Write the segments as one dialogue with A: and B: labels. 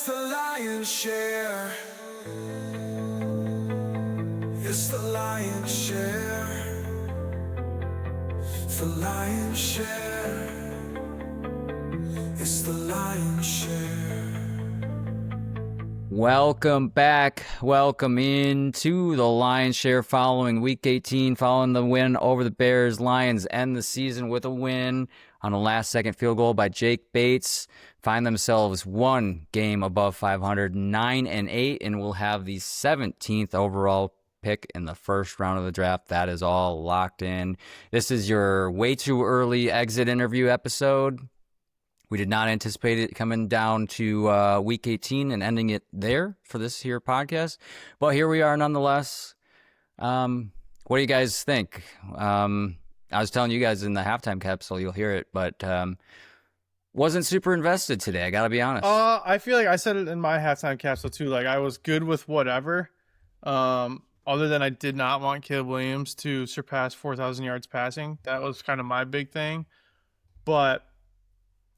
A: it's the lion's share. It's the lion's share. It's the lion's share. It's the lion's share.
B: Welcome back. Welcome into the Lions Share following Week 18, following the win over the Bears. Lions end the season with a win on a last-second field goal by Jake Bates. Find themselves one game above 500, 9-8, and will have the 17th overall pick in the first round of the draft. That is all locked in. This is your way too early exit interview episode. We did not anticipate it coming down to Week 18 and ending it there for this here podcast. But here we are nonetheless. What do you guys think? I was telling you guys in the halftime capsule, you'll hear it, but wasn't super invested today, I got to be honest.
C: I feel like I said it in my halftime capsule too. Like I was good with whatever. Other than I did not want Caleb Williams to surpass 4,000 yards passing. That was kind of my big thing. But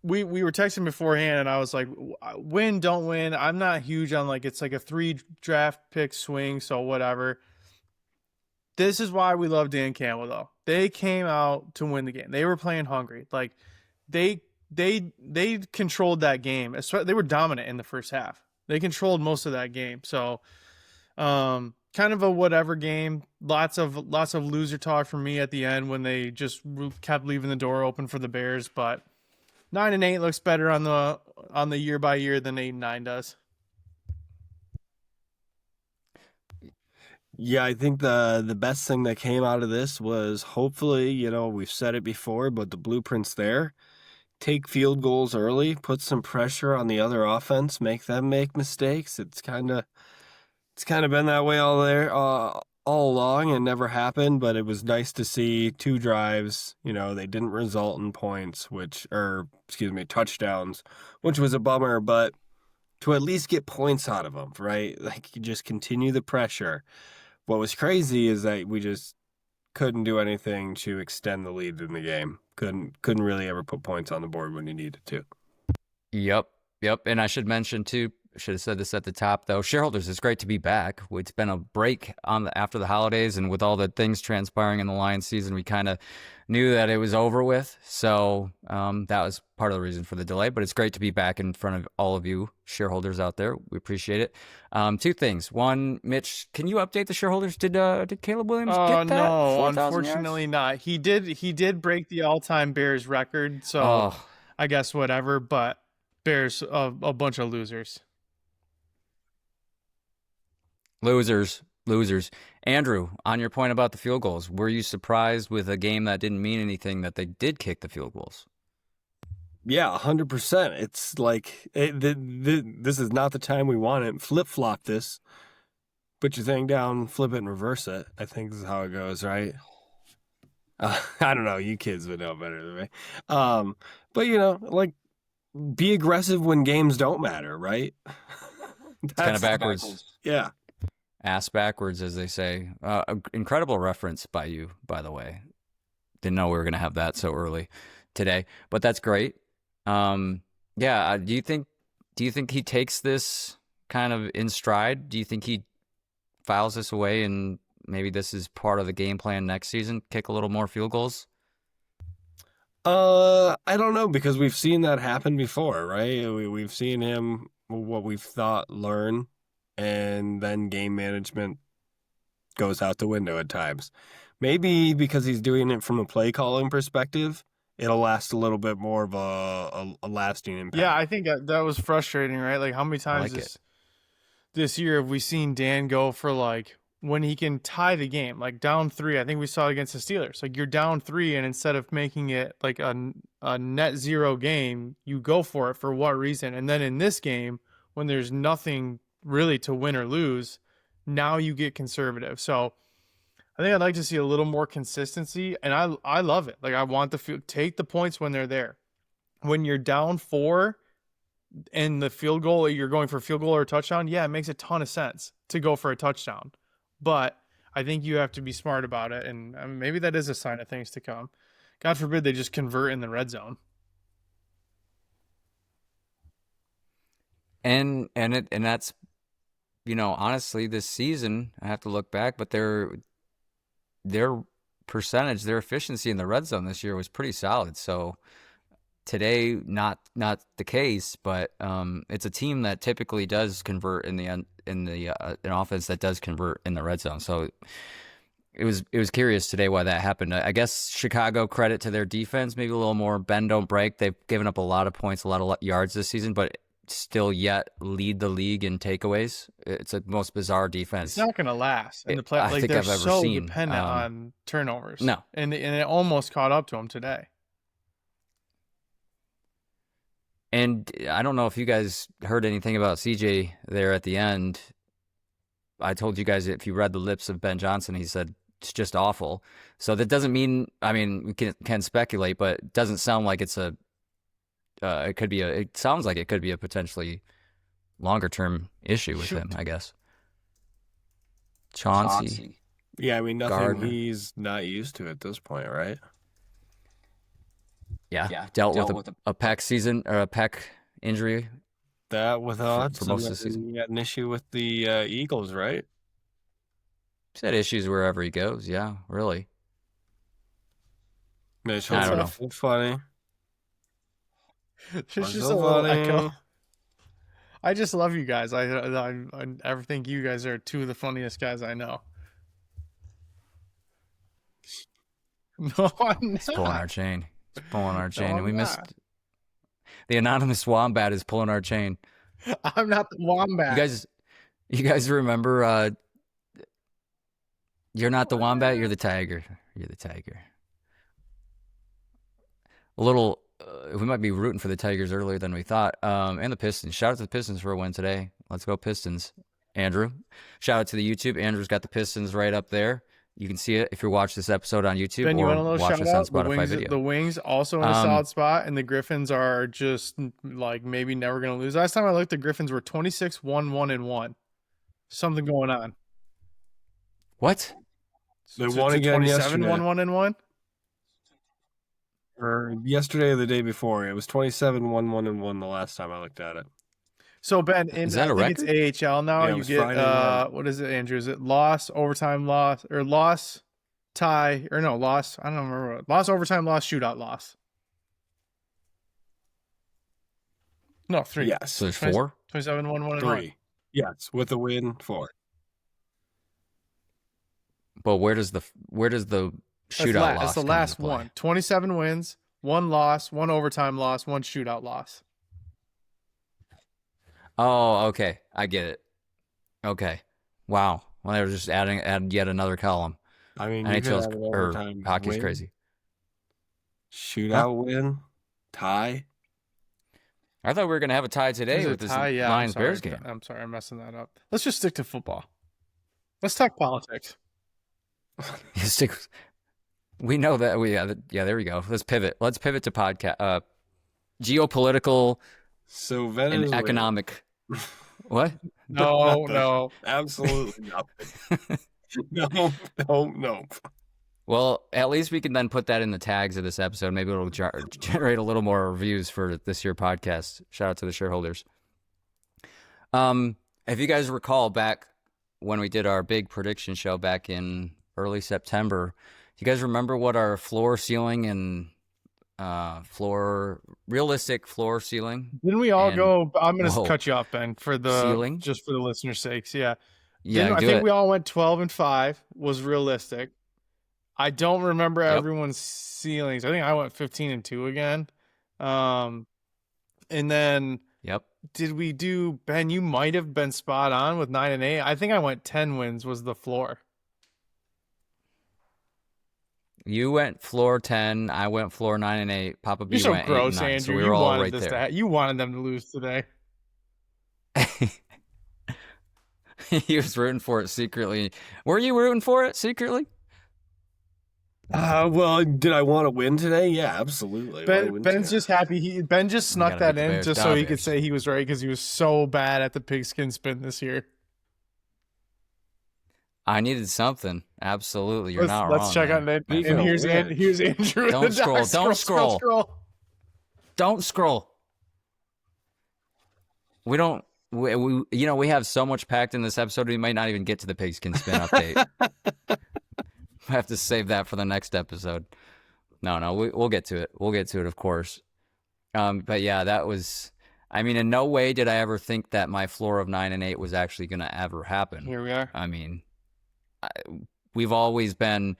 C: we were texting beforehand, and I was like, win, don't win. I'm not huge on it's like a 3 draft pick swing, so whatever. This is why we love Dan Campbell, though. They came out to win the game. They were playing hungry. Like they controlled that game. They were dominant in the first half. They controlled most of that game. So, kind of a whatever game. Lots of loser talk from me at the end when they just kept leaving the door open for the Bears, but 9-8 looks better on the year by year than 8-9 does.
D: Yeah, I think the best thing that came out of this was hopefully, we've said it before, but the blueprint's there. Take field goals early, put some pressure on the other offense, make them make mistakes. It's kind of been that way all along and never happened, but it was nice to see 2 drives, they didn't result in points, touchdowns, which was a bummer, but to at least get points out of them, right? Like you just continue the pressure. What was crazy is that we just couldn't do anything to extend the lead in the game. Couldn't really ever put points on the board when you needed to.
B: Yep. And I should mention too, should have said this at the top though. Shareholders, it's great to be back. It's been a break after the holidays, and with all the things transpiring in the Lions season, we kind of knew that it was over with. So that was part of the reason for the delay. But it's great to be back in front of all of you shareholders out there. We appreciate it. 2 things. One, Mitch, can you update the shareholders? Did Caleb Williams get that?
C: No, unfortunately not. He did break the all-time Bears record. So I guess whatever. But Bears a bunch of losers.
B: Losers. Andrew, on your point about the field goals, were you surprised with a game that didn't mean anything that they did kick the field goals?
D: Yeah, 100%. It's like this is not the time we want it. Flip-flop this. Put your thing down, flip it, and reverse it. I think this is how it goes, right? I don't know. You kids would know better than me. But, be aggressive when games don't matter, right?
B: It's kind of backwards.
D: Yeah.
B: Ass backwards, as they say. Incredible reference by you, by the way. Didn't know we were going to have that so early today, but that's great. Do you think he takes this kind of in stride? Do you think he files this away and maybe this is part of the game plan next season? Kick a little more field goals?
D: I don't know, because we've seen that happen before, right? We've seen him, what we've thought, learn, and then game management goes out the window at times. Maybe because he's doing it from a play calling perspective, it'll last a little bit more of a lasting impact.
C: Yeah, I think that was frustrating, right? Like how many times this year have we seen Dan go for when he can tie the game, down 3? I think we saw it against the Steelers. You're down 3, and instead of making it a net 0 game, you go for it. For what reason? And then in this game, when there's nothing really to win or lose, now you get conservative. So I think I'd like to see a little more consistency, and I love it. I want take the points when they're there. When you're down 4 and the field goal, you're going for a field goal or a touchdown, yeah, it makes a ton of sense to go for a touchdown. But I think you have to be smart about it, and maybe that is a sign of things to come. God forbid they just convert in the red zone.
B: and that's, honestly, this season I have to look back, but their percentage, their efficiency in the red zone this year was pretty solid. So today, not the case, but it's a team that typically does convert in the an offense that does convert in the red zone. So it was curious today why that happened. I guess Chicago, credit to their defense, maybe a little more bend don't break. They've given up a lot of points, a lot of yards this season, but still yet lead the league in takeaways. It's the most bizarre defense.
C: It's not going to last in the play.
B: I
C: Like
B: think
C: they're
B: I've ever
C: so
B: seen.
C: dependent on turnovers.
B: No.
C: and it almost caught up to them today.
B: And I don't know if you guys heard anything about CJ there at the end. I told you guys, if you read the lips of Ben Johnson, he said it's just awful. So that doesn't mean, we can speculate, but it doesn't sound like it's it sounds like it could be a potentially longer term issue with him, I guess. Chauncey.
D: Yeah, nothing
B: Gardner.
D: he's not used to at this point, right?
B: Yeah, dealt with a pec season or a pec injury.
D: That with odds
B: for most of the season.
D: He had an issue with the Eagles, right?
B: He's had issues wherever he goes. Yeah, really.
D: Mitch,
B: I don't know.
D: So funny.
C: It's just
D: So
C: a little
D: funny.
C: echo. I just love you guys. I think you guys are two of the funniest guys I know. No, I'm
B: He's pulling our
C: not.
B: chain. He's pulling our chain.
C: I'm
B: And we missed.
C: not.
B: The anonymous wombat is pulling our chain.
C: I'm not the wombat.
B: You guys remember? You're not the wombat. You're the tiger. You're the tiger. A little. We might be rooting for the Tigers earlier than we thought. And the Pistons. Shout out to the Pistons for a win today. Let's go Pistons, Andrew. Shout out to the YouTube. Andrew's got the Pistons right up there. You can see it if you're watching this episode on YouTube,
C: Ben, you
B: or
C: want a little
B: watch
C: shout
B: this on
C: out?
B: Spotify video.
C: The Wings also in a solid spot, and the Griffins are just like maybe never going to lose. Last time I looked, the Griffins were 26-1-1-1. Something going on.
B: What?
D: They won again yesterday.
C: 27-1-1-1?
D: Or yesterday or the day before. It was 27-1-1-1 the last time I looked at it.
C: So Ben,
B: Is that a
C: I think
B: record?
C: it's AHL now.
D: Yeah, it
C: You
D: was
C: get
D: Friday night.
C: what is it, Andrew? Is it loss, overtime loss, or loss, tie, or no loss? I don't remember. Loss, overtime loss, shootout loss. No, 3.
D: Yes.
B: So there's 4?
C: 27-1-1-1.
D: 3. Yes, with a win, 4.
B: But where does the shootout loss?
C: That's the
B: come
C: last
B: into play?
C: one. 27 wins, 1 loss, 1 overtime loss, 1 shootout loss.
B: Oh, okay. I get it. Okay. Wow. Well, they were just adding yet another column.
D: You could
B: NHL's
D: have an
B: or
D: overtime
B: hockey's
D: win,
B: crazy.
D: Shootout win, tie.
B: I thought we were gonna have a tie today
C: Is it
B: with this
C: tie? Yeah,
B: Lions Bears game.
C: I'm sorry, I'm messing that up. Let's just stick to football. Let's talk politics.
B: We know that there we go. Let's pivot. Let's pivot to podcast geopolitical
D: So
B: and
D: Venezuela.
B: economic. What?
C: No.
D: Absolutely nothing. No.
B: Well, at least we can then put that in the tags of this episode. Maybe it'll generate a little more reviews for this year podcast. Shout out to the shareholders. If you guys recall back when we did our big prediction show back in early September, you guys remember what our floor, ceiling, and realistic floor ceiling?
C: Didn't we all
B: And-
C: go? I'm going to
B: Whoa.
C: cut you off, Ben, for the
B: Ceiling?
C: just for the listeners' sakes. Yeah.
B: Yeah,
C: I think we all went 12-5 was realistic. I don't remember everyone's ceilings. I think I went 15-2 again. And then
B: Yep.
C: did we do, Ben, you might have been spot on with 9-8. I think I went 10 wins was the floor.
B: You went floor 10. I went floor 9-8. Papa B
C: You're so
B: went
C: gross,
B: 8-9.
C: Andrew.
B: So we
C: you
B: were all
C: wanted
B: right
C: this
B: there.
C: you wanted them to lose today.
B: He was rooting for it secretly. Were you rooting for it secretly?
D: Well, did I want to win today? Yeah, absolutely.
C: Ben's just happy. Ben just snuck
B: gotta
C: that
B: beat the
C: in
B: Bears.
C: just
B: Down
C: so he
B: Bears.
C: could say he was right because he was so bad at the pigskin spin this year.
B: I needed something. Absolutely. You're not wrong.
C: Let's check out
B: man.
C: that. And here's Andrew.
B: Don't
C: with the
B: scroll,
C: dice.
B: don't scroll.
C: Scroll.
B: Don't scroll. We don't. we have so much packed in this episode, we might not even get to the pigskin spin update. I have to save that for the next episode. No, we'll get to it. We'll get to it, of course. But yeah, that was. I mean, in no way did I ever think that my floor of 9-8 was actually going to ever happen.
C: Here we are.
B: I mean, we've always been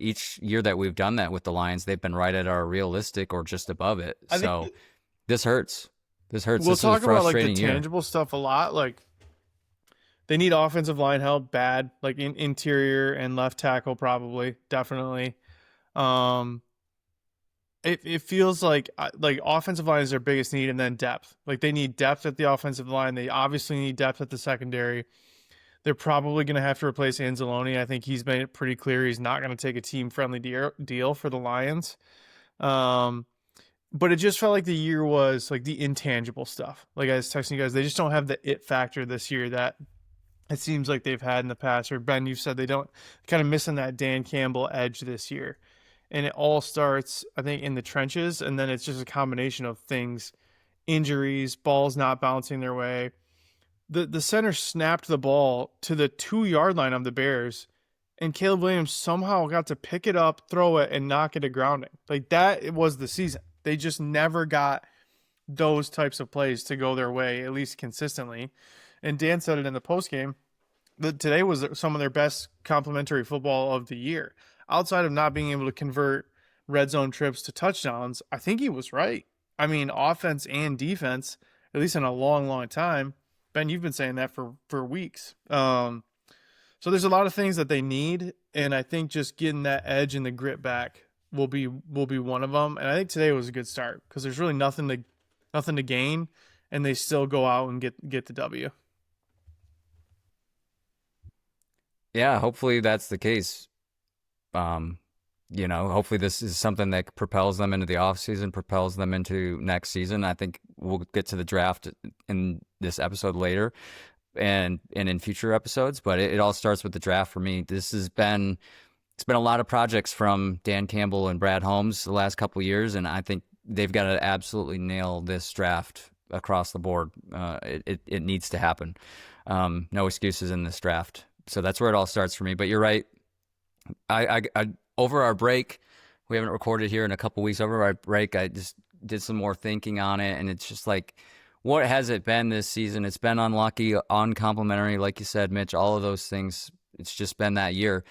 B: each year that we've done that with the Lions, they've been right at our realistic or just above it. So this hurts. This hurts.
C: We'll
B: this
C: talk
B: is a
C: about like the
B: frustrating year.
C: tangible stuff a lot. Like they need offensive line help bad, like in interior and left tackle probably, definitely. It feels like offensive line is their biggest need, and then depth. Like they need depth at the offensive line. They obviously need depth at the secondary. They're probably going to have to replace Anzalone. I think he's made it pretty clear he's not going to take a team-friendly deal for the Lions. But it just felt like the year was like the intangible stuff. Like I was texting you guys, they just don't have the it factor this year that it seems like they've had in the past. Or Ben, you said they don't, kind of missing that Dan Campbell edge this year. And it all starts, I think, in the trenches, and then it's just a combination of things, injuries, balls not bouncing their way. The center snapped the ball to the 2-yard line of the Bears, and Caleb Williams somehow got to pick it up, throw it, and knock it a grounding. Like that, it was the season. They just never got those types of plays to go their way, at least consistently. And Dan said it in the postgame that today was some of their best complimentary football of the year. Outside of not being able to convert red zone trips to touchdowns, I think he was right. I mean, offense and defense, at least in a long, long time. Ben, you've been saying that for weeks. So there's a lot of things that they need, and I think just getting that edge and the grit back will be one of them. And I think today was a good start because there's really nothing to gain, and they still go out and get the W.
B: Yeah, hopefully that's the case. Hopefully this is something that propels them into the offseason, propels them into next season. I think we'll get to the draft in this episode later and in future episodes, but it all starts with the draft for me. It's been a lot of projects from Dan Campbell and Brad Holmes the last couple of years, and I think they've got to absolutely nail this draft across the board. It needs to happen. No excuses in this draft. So that's where it all starts for me. But you're right. I over our break, we haven't recorded here in a couple weeks. Over our break, I just did some more thinking on it, and it's just like, what has it been this season? It's been unlucky, uncomplimentary, like you said, Mitch. All of those things. It's just been that year.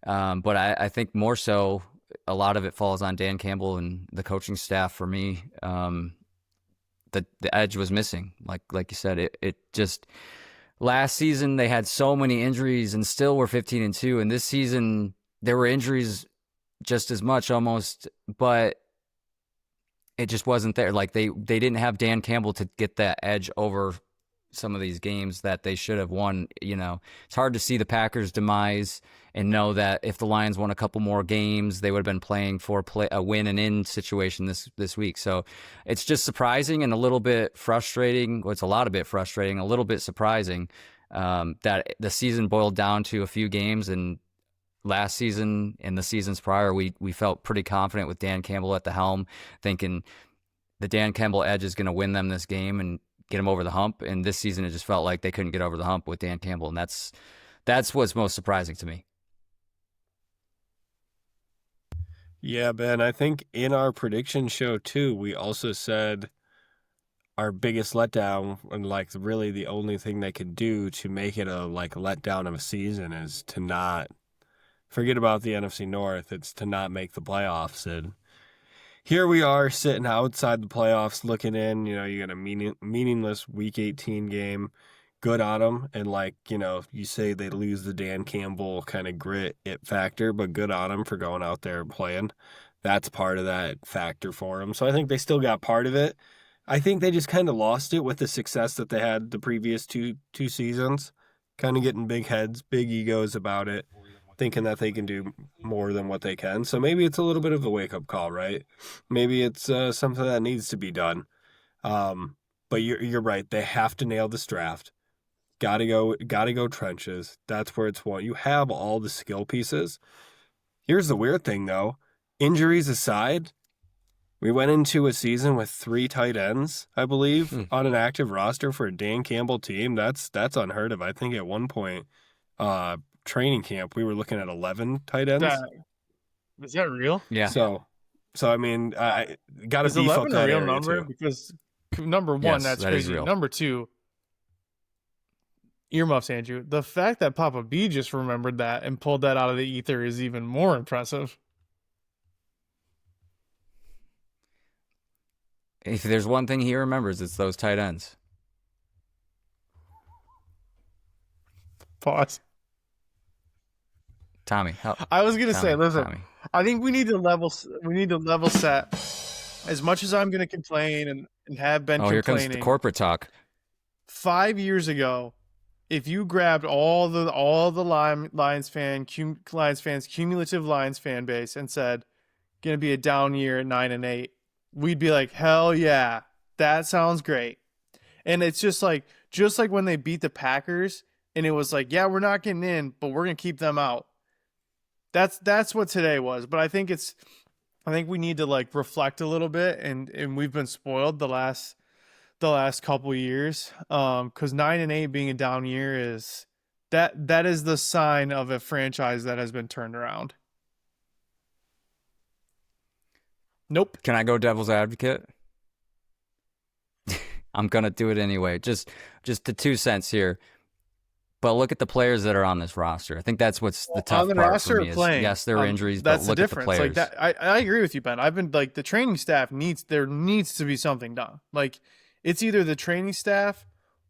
B: But I think more so, a lot of it falls on Dan Campbell and the coaching staff. For me, the edge was missing. Like you said, it just. Last season, they had so many injuries and still were 15-2. And this season, there were injuries just as much almost, but it just wasn't there. Like they didn't have Dan Campbell to get that edge over some of these games that they should have won. It's hard to see the Packers' demise and know that if the Lions won a couple more games, they would have been playing for a win and in situation this week. So it's just surprising and a little bit frustrating. Well, it's a lot of bit frustrating, a little bit surprising that the season boiled down to a few games. And last season and the seasons prior, we felt pretty confident with Dan Campbell at the helm, thinking the Dan Campbell edge is going to win them this game and get them over the hump. And this season, it just felt like they couldn't get over the hump with Dan Campbell. And that's what's most surprising to me.
D: Yeah, Ben, I think in our prediction show too, we also said our biggest letdown and like really the only thing they could do to make it a letdown of a season is to not forget about the NFC North. It's to not make the playoffs. And here we are sitting outside the playoffs looking in. You got a meaningless Week 18 game. Good on them. And you say they lose the Dan Campbell kind of grit it factor, but good on them for going out there and playing. That's part of that factor for them. So I think they still got part of it. I think they just kind of lost it with the success that they had the previous two seasons, kind of getting big heads, big egos about it, thinking that they can do more than what they can. So maybe it's a little bit of a wake-up call, right? Maybe it's something that needs to be done. But you're right. They have to nail this draft. Gotta go trenches. That's where it's won. You have all the skill pieces. Here's the weird thing, though. Injuries aside, We went into a season with 3 tight ends, I believe, on an active roster for a Dan Campbell team. That's unheard of. I think at one point, training camp, we were looking at 11 tight ends.
C: Is that real?
B: Yeah.
D: So I mean, I got to
C: Is
D: beef up
C: 11 a
D: that
C: real
D: area
C: number?
D: too.
C: Because number one,
B: Yes,
C: that's
B: that is
C: crazy.
B: real.
C: Number two, earmuffs, Andrew. The fact that Papa B just remembered that and pulled that out of the ether is even more impressive.
B: If there's one thing he remembers, it's those tight ends.
C: Pause.
B: Tommy,
C: I was gonna say, listen,
B: Tommy.
C: I think we need to level set. As much as I'm gonna complain and have been
B: Oh, here comes the
C: complaining,
B: corporate talk.
C: 5 years ago, if you grabbed all the Lions fans, cumulative Lions fan base, and said, "Gonna be a down year at 9-8," we'd be like, "Hell yeah, that sounds great." And it's just like when they beat the Packers, and it was like, "Yeah, we're not getting in, but we're gonna keep them out." That's what today was. But I think we need to like reflect a little bit, and we've been spoiled the last couple years, because 9-8 being a down year is that is the sign of a franchise that has been turned around. Nope.
B: Can I go devil's advocate? I'm gonna do it anyway. Just the 2 cents here. But look at the players that are on this roster. I think that's what's the tough part for me. Is, yes, there are injuries, but look at the players.
C: Like that, I agree with you, Ben. I've been like the training staff needs to be something done. Like it's either the training staff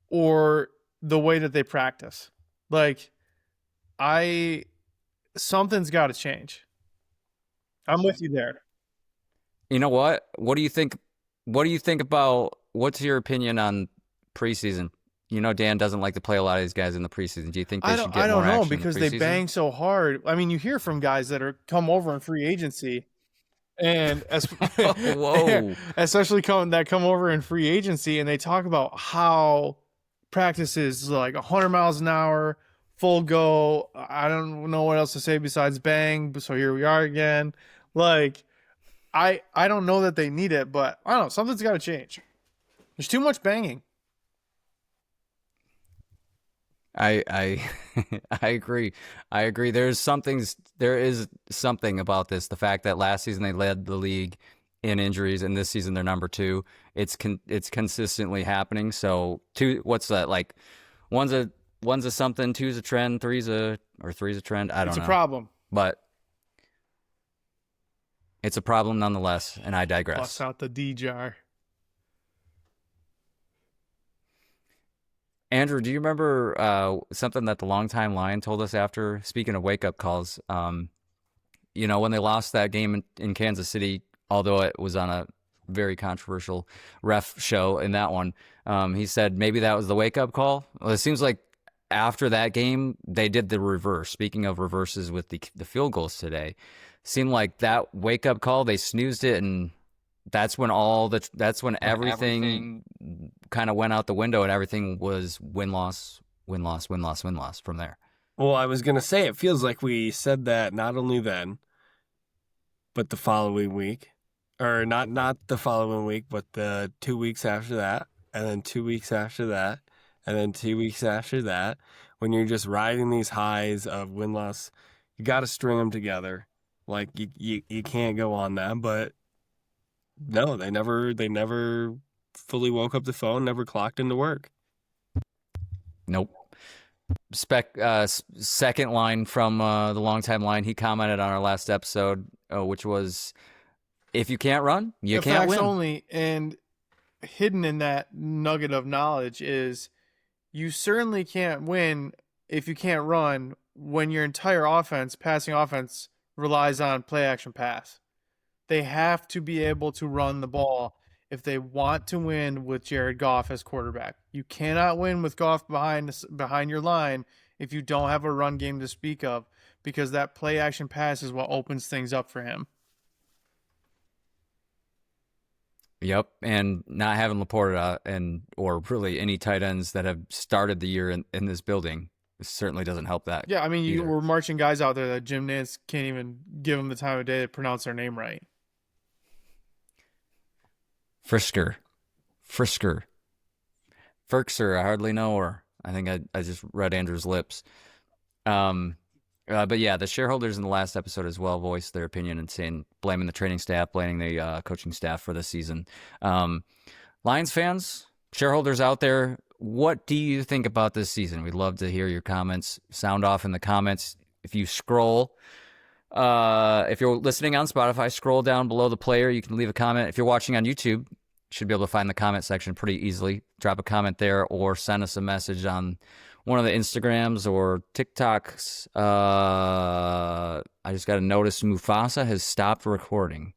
C: or the way that they practice. Like something's got to change. I'm with you there.
B: You know what? What do you think? What do you think about? What's your opinion on preseason? You know, Dan doesn't like to play a lot of these guys in the preseason. Do you think they should get more action? I don't know
C: because they bang so hard. I mean, you hear from guys that are come over in free agency, and
B: whoa,
C: especially come over in free agency, and they talk about how practice is like 100 miles an hour, full go. I don't know what else to say besides bang. So here we are again. Like, I don't know that they need it, but I don't know. Something's got to change. There's too much banging.
B: I I agree. I agree. There is something about this. The fact that last season they led the league in injuries, and this season they're number 2. It's consistently happening. So what's that like? One's a something, 2's a trend, 3's a trend. I don't know.
C: It's a problem,
B: but it's a problem nonetheless. And I digress.
C: Bust out the D jar.
B: Andrew, do you remember something that the longtime Lion told us after, speaking of wake-up calls, you know, when they lost that game in Kansas City, although it was on a very controversial ref show in that one, he said maybe that was the wake-up call. Well, it seems like after that game, they did the reverse. Speaking of reverses with the field goals today, seemed like that wake-up call, they snoozed it, and that's when everything kind of went out the window, and everything was win-loss from there.
D: Well, I was going to say, it feels like we said that not only then, but the following week. Or not the following week, but the 2 weeks after that, and then 2 weeks after that, and then 2 weeks after that. When you're just riding these highs of win-loss, you got to string them together. Like, you can't go on that, but no, they never fully woke up the phone, never clocked into work.
B: Nope. Second line from the longtime Line, he commented on our last episode, which was, if you can't run, you can't win.
C: Only, and hidden in that nugget of knowledge is you certainly can't win if you can't run when your entire passing offense, relies on play action pass. They have to be able to run the ball if they want to win with Jared Goff as quarterback. You cannot win with Goff behind your line if you don't have a run game to speak of, because that play action pass is what opens things up for him.
B: Yep, and not having Laporta or really any tight ends that have started the year in this building certainly doesn't help that.
C: Yeah, I mean, you were marching guys out there that Jim Nantz can't even give them the time of day to pronounce their name right.
B: Frisker. Ferkser, I hardly know her. I think I just read Andrew's lips. But yeah, the shareholders in the last episode as well voiced their opinion and saying, blaming the training staff, blaming the coaching staff for the season. Lions fans, shareholders out there, what do you think about this season? We'd love to hear your comments. Sound off in the comments. If you scroll, if you're listening on Spotify, scroll down below the player. You can leave a comment. If you're watching on YouTube, you should be able to find the comment section pretty easily. Drop a comment there or send us a message on one of the Instagrams or TikToks. I just got to notice Mufasa has stopped recording.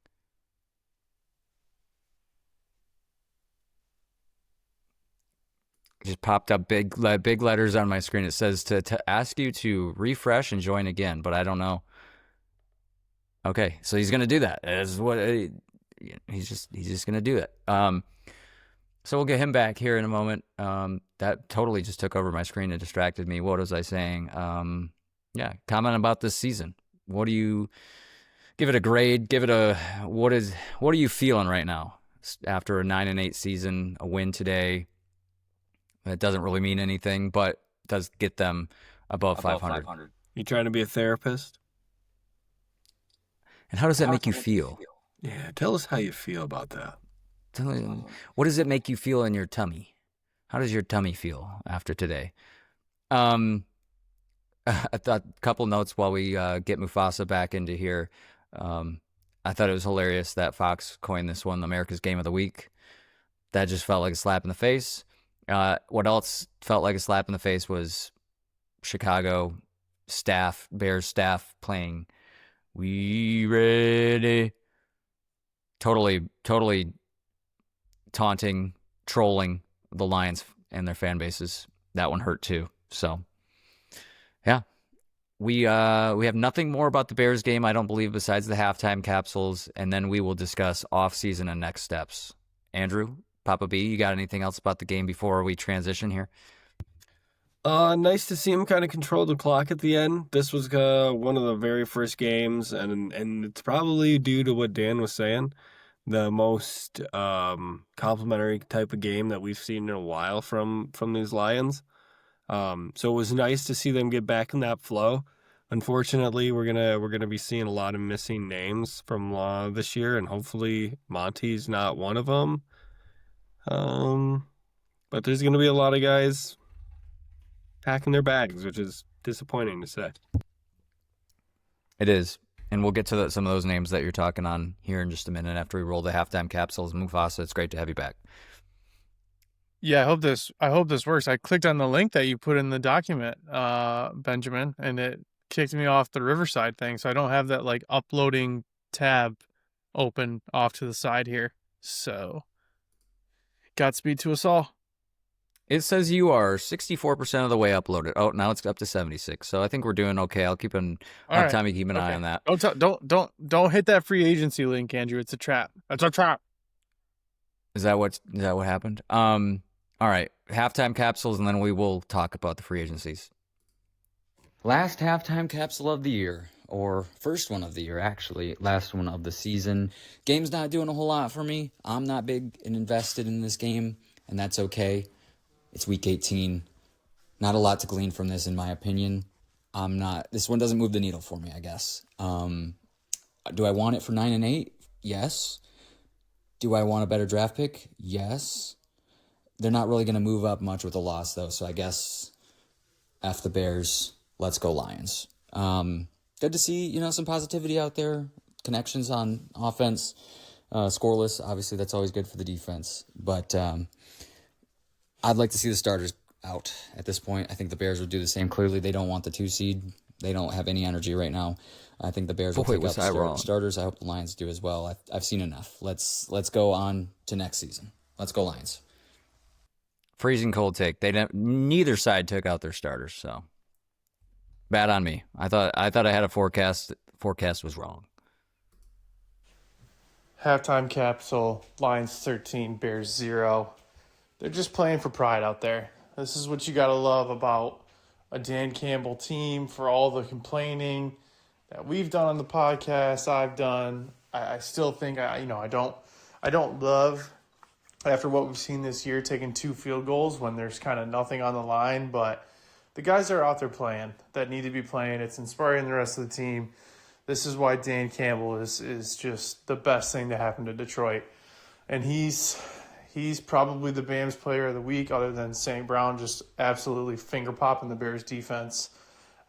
B: Just popped up big letters on my screen. It says to ask you to refresh and join again, but I don't know. Okay, so he's gonna do that. That's what he's just gonna do it. So we'll get him back here in a moment. That totally just took over my screen and distracted me. What was I saying? Yeah, comment about this season. What do you give it a grade? Give it a what are you feeling right now after a 9-8 season, a win today? It doesn't really mean anything, but does get them above 500.
D: You trying to be a therapist?
B: And how does that make you feel?
D: Yeah, tell us how you feel about that.
B: What does it make you feel in your tummy? How does your tummy feel after today? A couple notes while we get Mufasa back into here. I thought it was hilarious that Fox coined this one America's Game of the Week. That just felt like a slap in the face. What else felt like a slap in the face was Chicago staff, Bears staff playing "We Ready." Totally taunting, trolling the Lions and their fan bases. That one hurt too. So, yeah, we have nothing more about the Bears game, I don't believe, besides the halftime capsules, and then we will discuss off-season and next steps. Andrew, Papa B, you got anything else about the game before we transition here?
D: Nice to see him kind of control the clock at the end. This was one of the very first games, and it's probably due to what Dan was saying, the most complimentary type of game that we've seen in a while from these Lions. So it was nice to see them get back in that flow. Unfortunately, we're gonna be seeing a lot of missing names from this year, and hopefully Monty's not one of them. But there's gonna be a lot of guys packing their bags, which is disappointing to say.
B: It is. And we'll get to some of those names that you're talking on here in just a minute after we roll the halftime capsules. Mufasa, it's great to have you back.
C: Yeah, I hope this works. I clicked on the link that you put in the document, Benjamin, and it kicked me off the Riverside thing. So I don't have that like uploading tab open off to the side here. So Godspeed to us all.
B: It says you are 64% of the way uploaded. Oh, now it's up to 76. So I think we're doing okay. I'll keep an Tommy keep an eye on that.
C: Don't hit that free agency link, Andrew. It's a trap. It's a trap.
B: Is that what happened? All right, halftime capsules, and then we will talk about the free agencies. Last halftime capsule of the year, or first one of the year, actually. Last one of the season. Game's not doing a whole lot for me. I'm not big and invested in this game, and that's okay. It's week 18. Not a lot to glean from this, in my opinion. This one doesn't move the needle for me, I guess. Do I want it for 9-8? Yes. Do I want a better draft pick? Yes. They're not really going to move up much with a loss, though, so I guess F the Bears, let's go Lions. Good to see, some positivity out there, connections on offense, scoreless. Obviously, that's always good for the defense, but I'd like to see the starters out at this point. I think the Bears would do the same. Clearly, they don't want the 2 seed. They don't have any energy right now. I think the Bears will take out the starters. I hope the Lions do as well. I've seen enough. Let's go on to next season. Let's go Lions. Freezing cold take. Neither side took out their starters, so bad on me. I thought I had a forecast. Forecast was wrong.
C: Halftime capsule, Lions 13, Bears 0. They're just playing for pride out there. This is what you got to love about a Dan Campbell team, for all the complaining that we've done on the podcast, I've done. I still think, I don't love after what we've seen this year, taking 2 field goals when there's kind of nothing on the line. But the guys that are out there playing that need to be playing. It's inspiring the rest of the team. This is why Dan Campbell is just the best thing to happen to Detroit. And he's probably the BAMS player of the week, other than St. Brown just absolutely finger popping the Bears defense.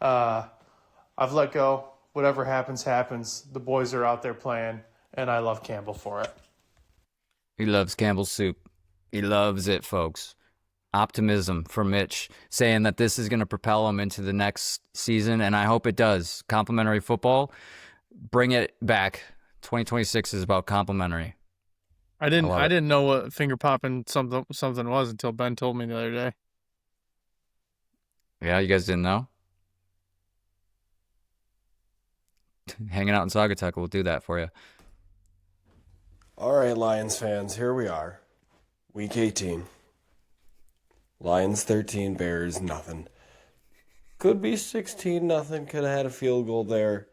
C: I've let go. Whatever happens, happens. The boys are out there playing, and I love Campbell for it.
B: He loves Campbell's soup. He loves it, folks. Optimism for Mitch, saying that this is going to propel him into the next season, and I hope it does. Complimentary football, bring it back. 2026 is about complimentary.
C: I didn't know what finger popping something was until Ben told me the other day.
B: Yeah, you guys didn't know? Hanging out in Saugatuck will do that for you.
D: All right, Lions fans, here we are. Week 18. Lions 13, Bears nothing. Could be 16-0. Could have had a field goal there.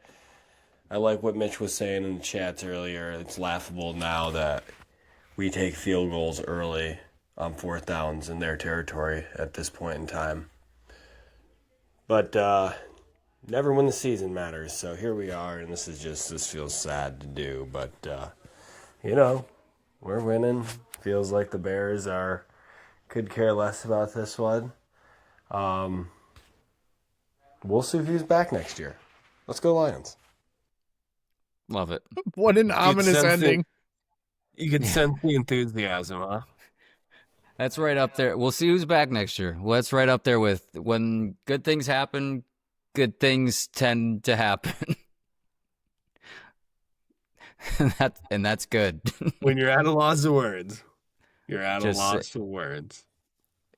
D: I like what Mitch was saying in the chats earlier. It's laughable now that we take field goals early on 4th downs in their territory at this point in time. But never when the season matters. So here we are, and this feels sad to do. But, we're winning. Feels like the Bears could care less about this one. We'll see who's back next year. Let's go Lions.
B: Love it.
C: What an ominous ending.
D: You can sense the enthusiasm, huh?
B: That's right up there. We'll see who's back next year. Well, that's right up there with when good things happen, good things tend to happen. and that's good.
D: When you're at a loss of words. You're at a loss of words.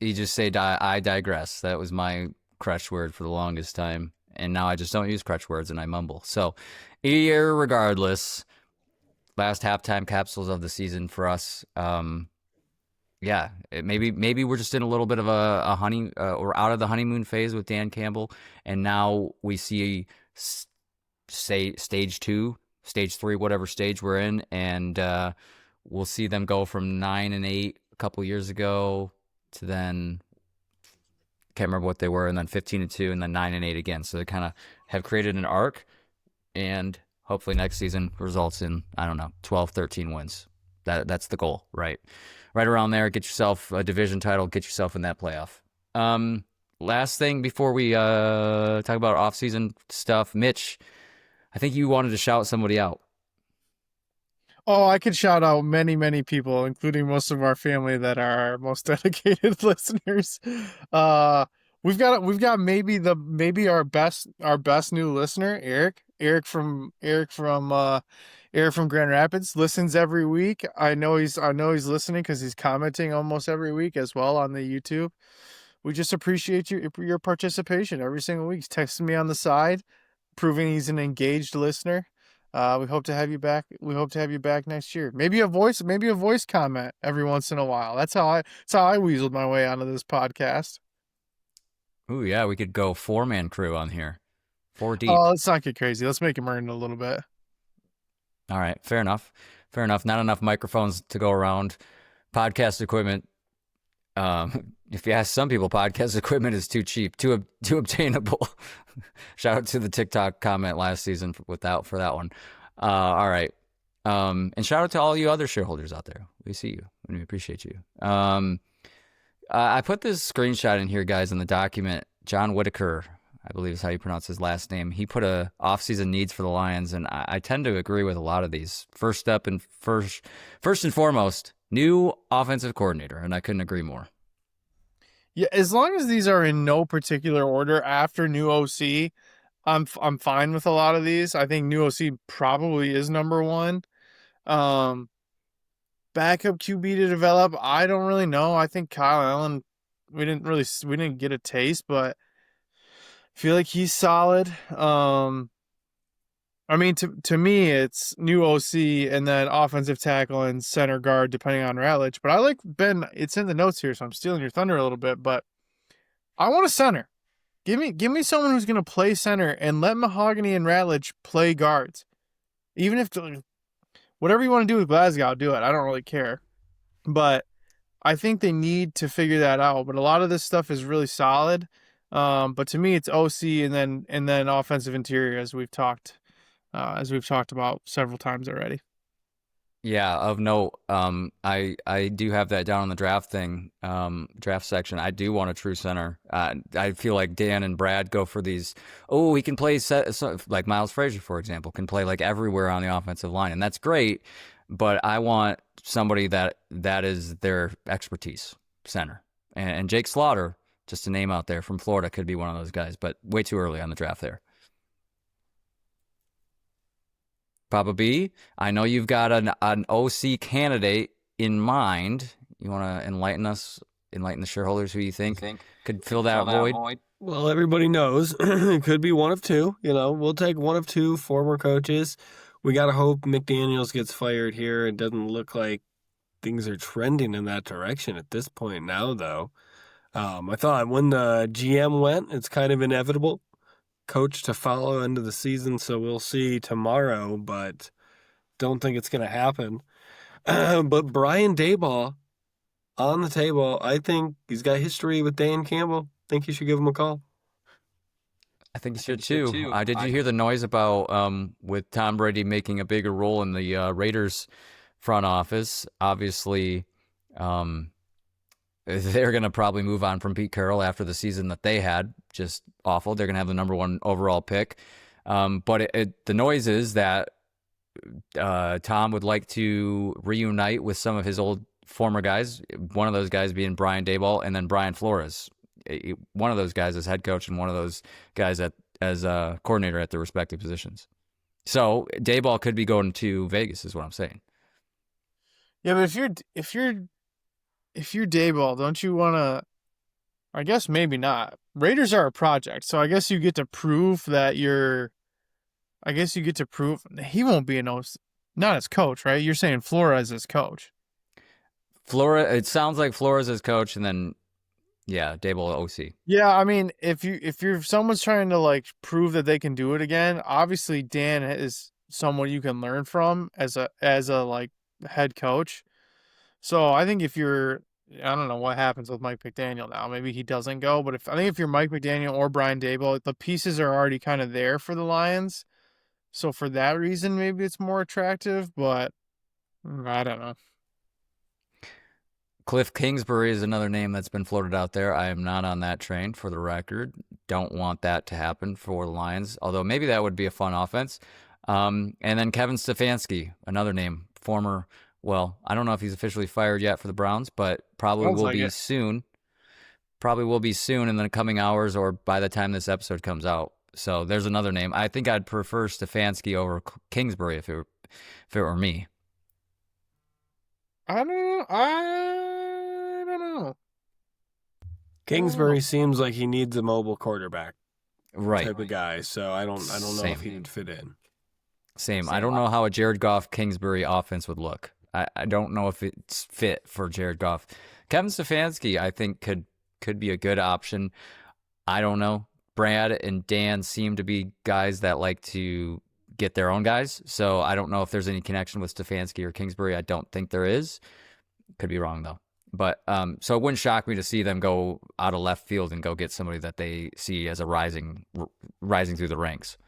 B: You just say, I digress. That was my crutch word for the longest time. And now I just don't use crutch words and I mumble. So, irregardless, last halftime capsules of the season for us. Maybe we're just in a little bit of a honey or out of the honeymoon phase with Dan Campbell. And now we see, say, stage 2, stage 3, whatever stage we're in. And we'll see them go from 9-8 a couple years ago to then, can't remember what they were, and then 15-2, and then 9-8 again. So they kind of have created an arc, and hopefully next season results in, 12, 13 wins. That's the goal, right? Right around there, get yourself a division title, get yourself in that playoff. Last thing before we talk about offseason stuff, Mitch, I think you wanted to shout somebody out.
C: Oh, I could shout out many, many people, including most of our family that are our most dedicated listeners. We've got maybe our best new listener, Eric. Eric from Grand Rapids listens every week. I know he's listening because he's commenting almost every week as well on the YouTube. We just appreciate your participation every single week. He's texting me on the side, proving he's an engaged listener. We hope to have you back. We hope to have you back next year. Maybe a voice comment every once in a while. That's how I weaseled my way onto this podcast.
B: Ooh, yeah, we could go 4-man crew on here. 4 deep.
C: Oh, let's not get crazy. Let's make him earn a little bit.
B: All right, fair enough. Not enough microphones to go around. Podcast equipment. If you ask some people, podcast equipment is too cheap, too obtainable. Shout out to the TikTok comment last season for that one. All right. And shout out to all you other shareholders out there. We see you and we appreciate you. I put this screenshot in here, guys, in the document. John Whitaker, I believe is how you pronounce his last name. He put a off-season needs for the Lions, and I tend to agree with a lot of these. First and foremost, new offensive coordinator, and I couldn't agree more.
C: Yeah, as long as these are in no particular order after new OC, I'm fine with a lot of these. I think new OC probably is number one. Backup QB to develop, I don't really know. I think Kyle Allen, we didn't get a taste, but I feel like he's solid. I mean, to me, it's new OC and then offensive tackle and center guard, depending on Rutledge. But I like Ben. It's in the notes here, so I'm stealing your thunder a little bit. But I want a center. Give me someone who's going to play center and let Mahogany and Rutledge play guards. Even if whatever you want to do with Glasgow, do it. I don't really care. But I think they need to figure that out. But a lot of this stuff is really solid. But to me, it's OC and then offensive interior, as we've talked about several times already.
B: Yeah, of note, I do have that down on the draft section. I do want a true center. I feel like Dan and Brad go for these. Oh, he can play like Miles Frazier, for example, can play like everywhere on the offensive line, and that's great. But I want somebody that is their expertise, center. And Jake Slaughter, just a name out there from Florida, could be one of those guys. But way too early on the draft there. Papa B, I know you've got an OC candidate in mind. You want to enlighten the shareholders who you think could fill that void?
D: Well, everybody knows it could be one of two. We'll take one of two former coaches. We got to hope McDaniels gets fired here. It doesn't look like things are trending in that direction at this point now, though. I thought when the GM went, it's kind of inevitable coach to follow into the season, so we'll see tomorrow, but don't think it's going to happen. But Brian Daboll on the table. I think he's got history with Dan Campbell. Think you should give him a call.
B: I think you should too. Did you hear the noise about with Tom Brady making a bigger role in the Raiders front office? Obviously, they're going to probably move on from Pete Carroll after the season that they had. Just awful. They're going to have the number 1 overall pick. But the noise is that Tom would like to reunite with some of his old former guys, one of those guys being Brian Daboll and then Brian Flores. One of those guys as head coach and one of those guys as a coordinator at their respective positions. So Daboll could be going to Vegas is what I'm saying.
C: Yeah, but if you're Daboll, don't you want to? I guess maybe not. Raiders are a project, so I guess you get to prove that you're. I guess you get to prove he won't be not as coach, right? You're saying Flores as coach.
B: It sounds like Flores as coach, and then Daboll OC.
C: Yeah, I mean, if someone's trying to like prove that they can do it again, obviously Dan is someone you can learn from as a like head coach. So I think I don't know what happens with Mike McDaniel now. Maybe he doesn't go, but I think if you're Mike McDaniel or Brian Daboll, the pieces are already kind of there for the Lions. So for that reason, maybe it's more attractive, but I don't know.
B: Cliff Kingsbury is another name that's been floated out there. I am not on that train, for the record. Don't want that to happen for the Lions, although maybe that would be a fun offense. And then Kevin Stefanski, another name, former. Well, I don't know if he's officially fired yet for the Browns, but probably will be soon. Probably will be soon in the coming hours or by the time this episode comes out. So there's another name. I think I'd prefer Stefanski over Kingsbury if it were me.
C: I don't know.
D: Kingsbury seems like he needs a mobile quarterback type of guy, so I don't know if he'd fit in.
B: Same. I don't know how a Jared Goff Kingsbury offense would look. I don't know if it's fit for Jared Goff. Kevin Stefanski, I think, could be a good option. I don't know. Brad and Dan seem to be guys that like to get their own guys, so I don't know if there's any connection with Stefanski or Kingsbury. I don't think there is. Could be wrong, though. But so it wouldn't shock me to see them go out of left field and go get somebody that they see as a rising through the ranks.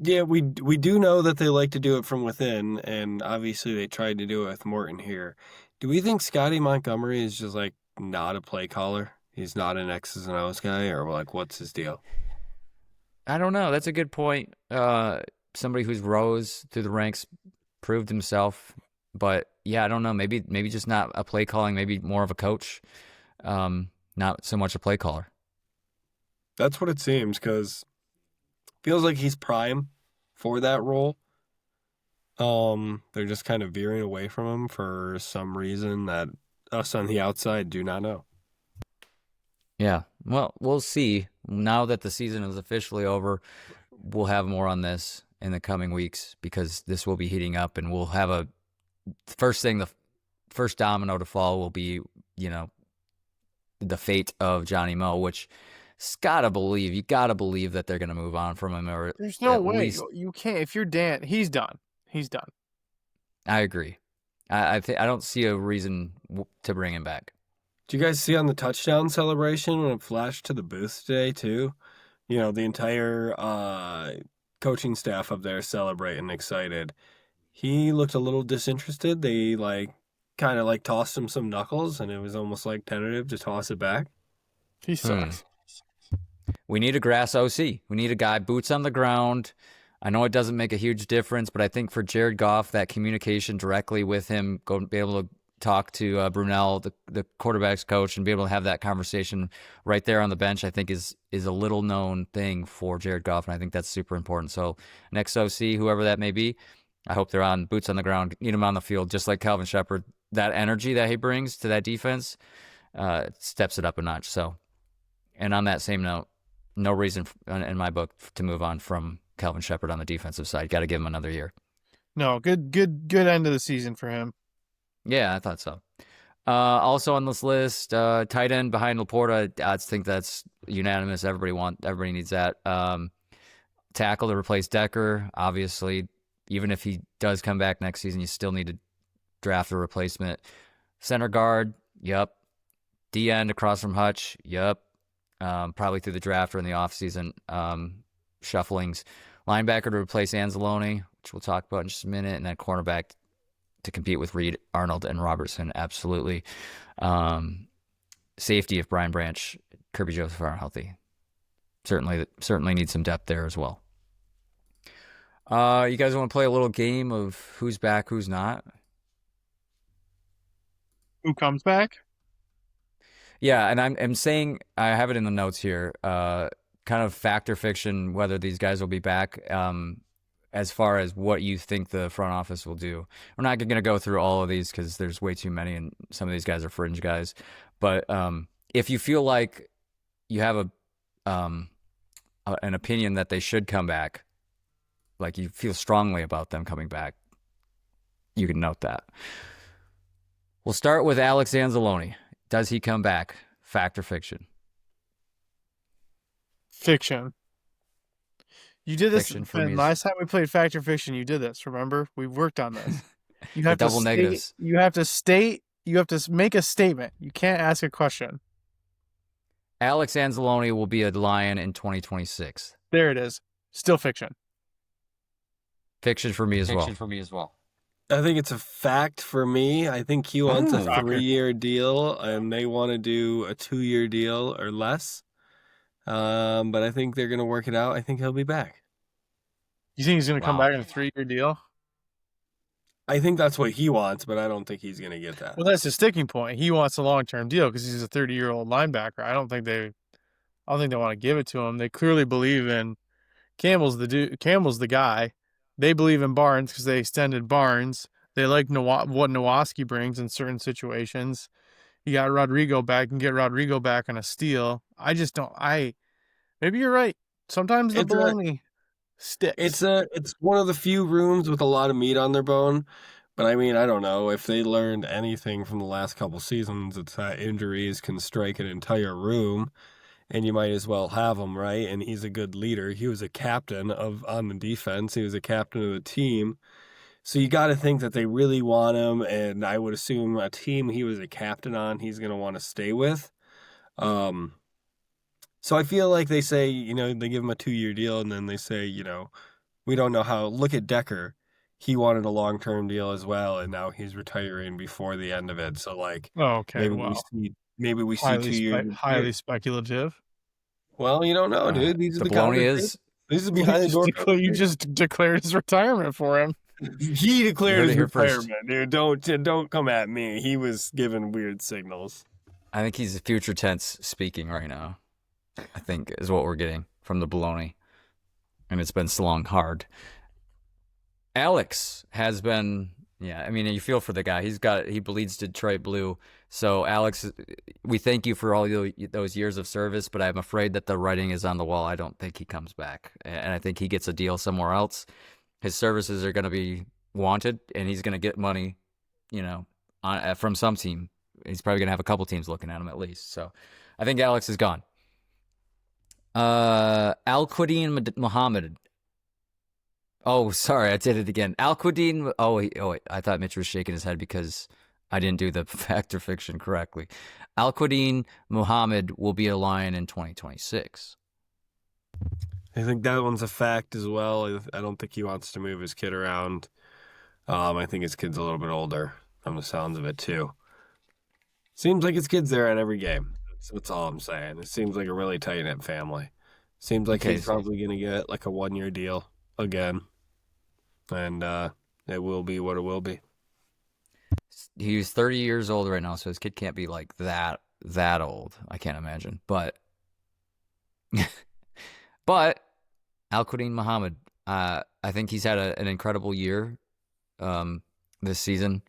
D: Yeah, we do know that they like to do it from within, and obviously they tried to do it with Morton here. Do we think Scotty Montgomery is just like not a play caller? He's not an X's and O's guy, or like what's his deal?
B: I don't know. That's a good point. Somebody who's rose through the ranks, proved himself, but yeah, I don't know. Maybe just not a play calling. Maybe more of a coach, not so much a play caller.
D: That's what it seems, because feels like he's prime for that role. They're just kind of veering away from him for some reason that us on the outside do not know.
B: Yeah, well, we'll see. Now that the season is officially over, we'll have more on this in the coming weeks because this will be heating up, and we'll have the first domino to fall will be, the fate of Johnny Moe, which you gotta believe that they're gonna move on from him. Or
C: there's no way you can't. If you're Dan, he's done. He's done.
B: I agree. I don't see a reason to bring him back.
D: Did you guys see on the touchdown celebration when it flashed to the booth today too? The entire coaching staff up there celebrating, excited. He looked a little disinterested. They kind of tossed him some knuckles, and it was almost like tentative to toss it back.
C: He sucks.
B: We need a grass OC. We need a guy boots on the ground. I know it doesn't make a huge difference, but I think for Jared Goff, that communication directly with him, be able to talk to Brunell, the quarterback's coach, and be able to have that conversation right there on the bench, I think is a little known thing for Jared Goff, and I think that's super important. So next OC, whoever that may be, I hope they're on boots on the ground, need them on the field, just like Calvin Shepard. That energy that he brings to that defense steps it up a notch. So, and on that same note, no reason in my book to move on from Calvin Shepard on the defensive side. Got to give him another year.
C: No, good end of the season for him.
B: Yeah, I thought so. Also on this list, tight end behind Laporta. I think that's unanimous. Everybody needs that. Tackle to replace Decker. Obviously, even if he does come back next season, you still need to draft a replacement. Center guard. Yep. D end across from Hutch. Yep. Probably through the draft or in the offseason shufflings. Linebacker to replace Anzalone, which we'll talk about in just a minute, and then cornerback to compete with Reed, Arnold, and Robertson. Absolutely. Safety if Brian Branch, Kirby Joseph are healthy. Certainly need some depth there as well. You guys want to play a little game of who's back, who's not?
C: Who comes back?
B: Yeah, and I'm saying, I have it in the notes here, kind of fact or fiction, whether these guys will be back, as far as what you think the front office will do. We're not going to go through all of these because there's way too many, and some of these guys are fringe guys. But if you feel like you have an opinion that they should come back, like you feel strongly about them coming back, you can note that. We'll start with Alex Anzalone. Does he come back? Fact or fiction?
C: Fiction. You did this last time we played Fact or Fiction. You did this. Remember, we worked on this. You have
B: double negatives.
C: You have to make a statement. You can't ask a question.
B: Alex Anzalone will be a Lion in 2026.
C: There it is. Still fiction.
B: Fiction for me as well.
D: I think it's a fact for me. I think he wants a 3-year deal, and they want to do a 2-year deal or less. But I think they're going to work it out. I think he'll be back.
C: You think he's going to come back in a 3-year deal?
D: I think that's what he wants, but I don't think he's going to get that.
C: Well, that's the sticking point. He wants a long-term deal because he's a 30-year-old linebacker. I don't think they want to give it to him. They clearly believe in Campbell's the guy. They believe in Barnes because they extended Barnes. They like what Nowoski brings in certain situations. You got Rodrigo back and get Rodrigo back on a steal. I just don't. Maybe you're right. Sometimes the baloney sticks.
D: It's one of the few rooms with a lot of meat on their bone. But I mean, I don't know if they learned anything from the last couple seasons. It's that injuries can strike an entire room, and you might as well have him, right? And he's a good leader. He was a captain on the defense. He was a captain of the team. So you got to think that they really want him, and I would assume a team he was a captain on, he's going to want to stay with. So I feel like they say, they give him a 2-year deal, and then they say, we don't know how. Look at Decker. He wanted a long-term deal as well, and now he's retiring before the end of it. So, maybe we see 2 years.
C: Highly speculative.
D: Well, you don't know, dude. These are the
B: baloney
D: This is behind the door.
C: You just declared his retirement for him.
D: He declared his retirement, dude. Don't come at me. He was giving weird signals.
B: I think he's future tense speaking right now, I think is what we're getting from the baloney. And it's been slung hard. Alex has been, you feel for the guy. He bleeds Detroit blue. So Alex, we thank you for all those years of service, but I'm afraid that the writing is on the wall. I don't think he comes back. And I think he gets a deal somewhere else. His services are going to be wanted, and he's going to get money, from some team. He's probably going to have a couple teams looking at him at least. So I think Alex is gone. Al-Quadin Muhammad. Oh, sorry, I did it again. Al-Quadin. Oh wait. I thought Mitch was shaking his head because I didn't do the fact or fiction correctly. Al-Quadin Muhammad will be a Lion in 2026.
D: I think that one's a fact as well. I don't think he wants to move his kid around. I think his kid's a little bit older from the sounds of it too. Seems like his kid's there at every game. That's all I'm saying. It seems like a really tight-knit family. Seems like
B: Okay,
D: he's probably going to get like a 1-year deal again. And it will be what it will be.
B: he's 30 years old right now, so his kid can't be like that old. I can't imagine. But but Al-Quadin Muhammad, I think he's had an incredible year this season.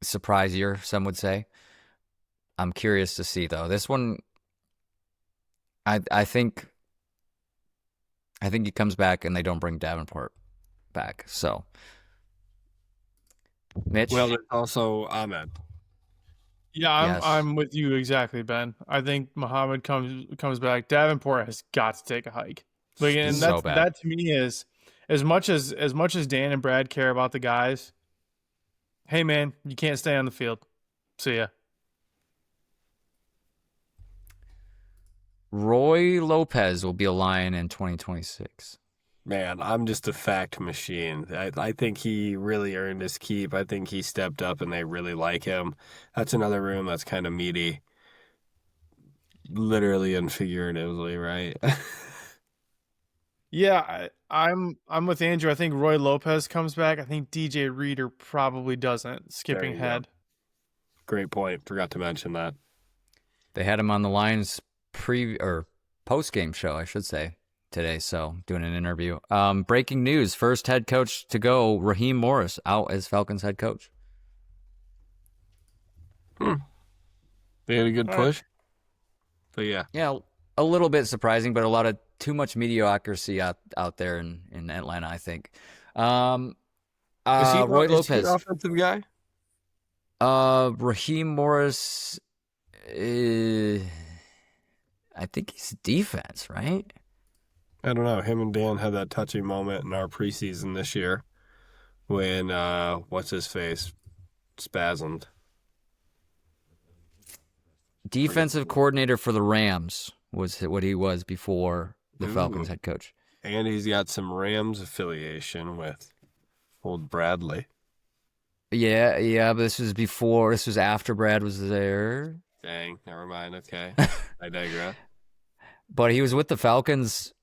B: Surprise year, some would say. I'm curious to see though. This one, I think he comes back and they don't bring Davenport back. So, Mitch,
D: Well, there's also Ahmed.
C: Yeah, I'm
B: yes,
C: I'm with you exactly, Ben. I think Muhammad comes back. Davenport has got to take a hike. Like, and
B: so bad.
C: that to me is as much as Dan and Brad care about the guys. Hey man, you can't stay on the field. See ya.
B: Roy Lopez will be a Lion in 2026.
D: Man, I'm just a fact machine. I think he really earned his keep. I think he stepped up and they really like him. That's another room that's kind of meaty. Literally and figuratively, right?
C: Yeah, I'm with Andrew. I think Roy Lopez comes back. I think DJ Reader probably doesn't. Skipping
D: you go.
C: ahead.
D: Great point. Forgot to mention that.
B: They had him on the Lions post game show, I should say, today. So doing an interview. Breaking news: first head coach to go, Raheem Morris, out as Falcons head coach.
D: They had a good
C: All
D: push. But yeah.
B: Yeah, a little bit surprising, but a lot of too much mediocrity out there in Atlanta, I think.
D: Is
B: Roy
D: he
B: Lopez,
D: an offensive guy?
B: Raheem Morris. I think he's defense, right?
D: I don't know. Him and Dan had that touchy moment in our preseason this year when what's his face spasmed.
B: Defensive coordinator for the Rams was what he was before the Falcons head coach.
D: And he's got some Rams affiliation with old Bradley.
B: Yeah, but this was after Brad was there.
D: Dang, never mind. Okay, I digress.
B: But he was with the Falcons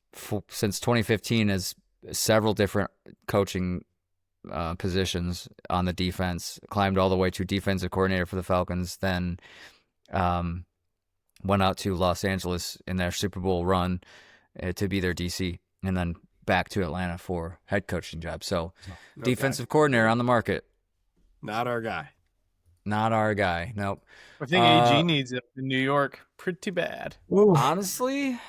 B: since 2015 as several different coaching positions on the defense, climbed all the way to defensive coordinator for the Falcons, then went out to Los Angeles in their Super Bowl run to be their DC, and then back to Atlanta for head coaching job. So defensive coordinator on the market.
D: Not our guy.
B: Not our guy. Nope.
C: I think AG needs it in New York pretty bad.
B: Honestly,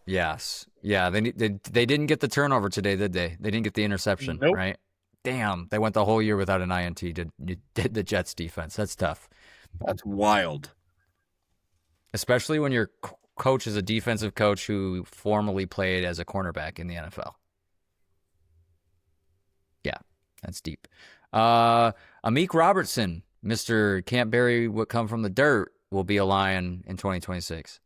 B: yes. Yeah, they didn't get the turnover today, did they? They didn't get the interception,
C: Nope.
B: right? Damn, they went the whole year without an INT. Did the Jets defense? That's tough,
D: That's wild.
B: especially when your coach is a defensive coach who formerly played as a cornerback in the NFL. Yeah, that's deep. Amik Robertson, Mr. Can't Bury What Come From the Dirt, will be a Lion in 2026.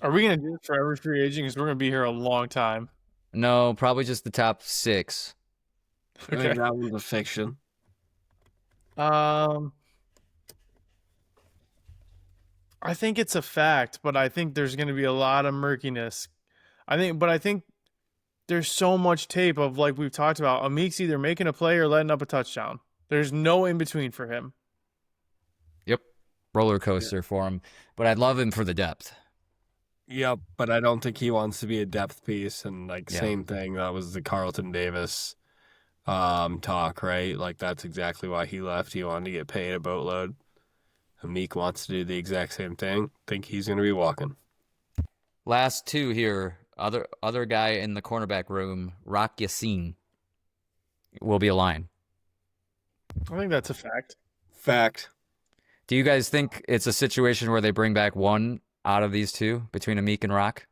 C: Are we gonna do this for every free agent? Because we're gonna be here a long time.
B: No, probably just the top 6.
D: I think that was a fiction.
C: I think it's a fact, but I think there's going to be a lot of murkiness. I think there's so much tape of, like we've talked about, Amik's either making a play or letting up a touchdown. There's no in between for him.
B: Yep. Roller coaster for him. But I'd love him for the depth.
D: Yep, but I don't think he wants to be a depth piece. And
B: Yeah.
D: same thing. That was the Carlton Davis talk, right? Like that's exactly why he left. He wanted to get paid a boatload. Amik wants to do the exact same thing. Think he's going to be walking.
B: Last 2 here. Other guy in the cornerback room, Rock Yassin, will be a Lion.
C: I think that's a fact.
D: Fact.
B: Do you guys think it's a situation where they bring back one out of these 2 between Amik and Rock?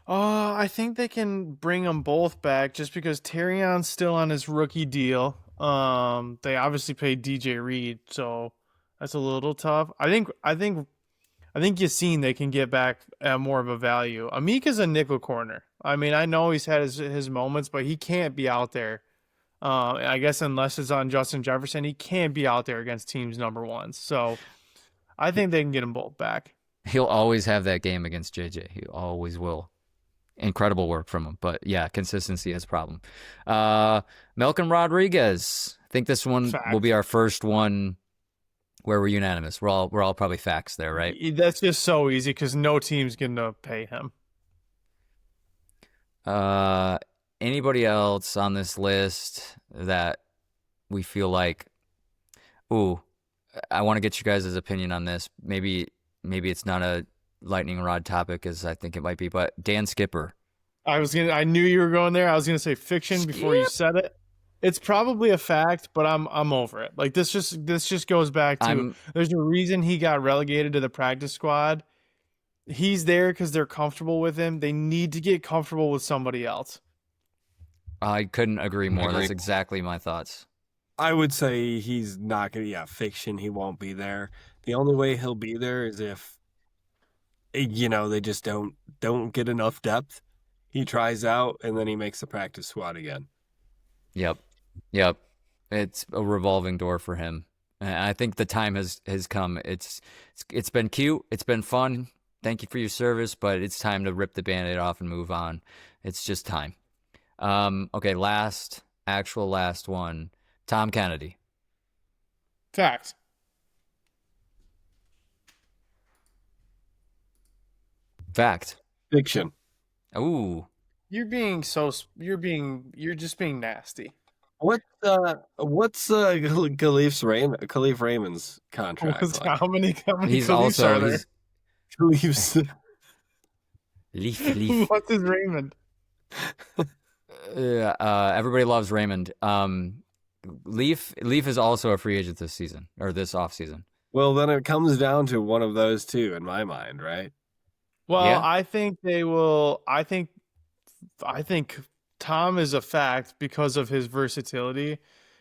C: I think they can bring them both back just because Terrion's still on his rookie deal. They obviously paid DJ Reed, so that's a little tough. I think Yassine they can get back at more of a value. Amik is a nickel corner. I mean, I know he's had his moments, but he can't be out there. I guess unless it's on Justin Jefferson, he can't be out there against teams number ones. So I think they can get them both back.
B: He'll always have that game against JJ. He always will. Incredible work from him. But yeah, consistency is a problem. Malcolm Rodriguez. I think this one will be our first one where we're unanimous. We're all probably facts there, right?
C: That's just so easy because no team's gonna pay him.
B: Anybody else on this list that we feel like, ooh, I want to get you guys' opinion on this. Maybe it's not a lightning rod topic as I think it might be, but Dan Skipper.
C: I knew you were going there. I was gonna say fiction before you said it. It's probably a fact, but I'm over it. Like this just goes back to there's a reason he got relegated to the practice squad. He's there because they're comfortable with him. They need to get comfortable with somebody else.
B: I couldn't agree more. That's exactly my thoughts.
D: I would say he's not going to, fiction. He won't be there. The only way he'll be there is if, they just don't get enough depth. He tries out and then he makes the practice squad again.
B: Yep. It's a revolving door for him. And I think the time has come. It's been cute. It's been fun. Thank you for your service, but it's time to rip the Band-Aid off and move on. It's just time. Okay, last one. Tom Kennedy.
C: Fact.
D: Fiction.
B: Ooh.
C: You're just being nasty.
D: What's Khalif Raymond's contract?
C: How many
B: he's
C: Khalifs
B: also
C: are there?
D: Khalif's
B: Leaf.
C: What is Raymond?
B: Everybody loves Raymond. Leaf is also a free agent this season or this offseason.
D: Well, then it comes down to one of those two in my mind, right?
C: Well,
B: Yeah.
C: I think they will. I think Tom is a fact because of his versatility,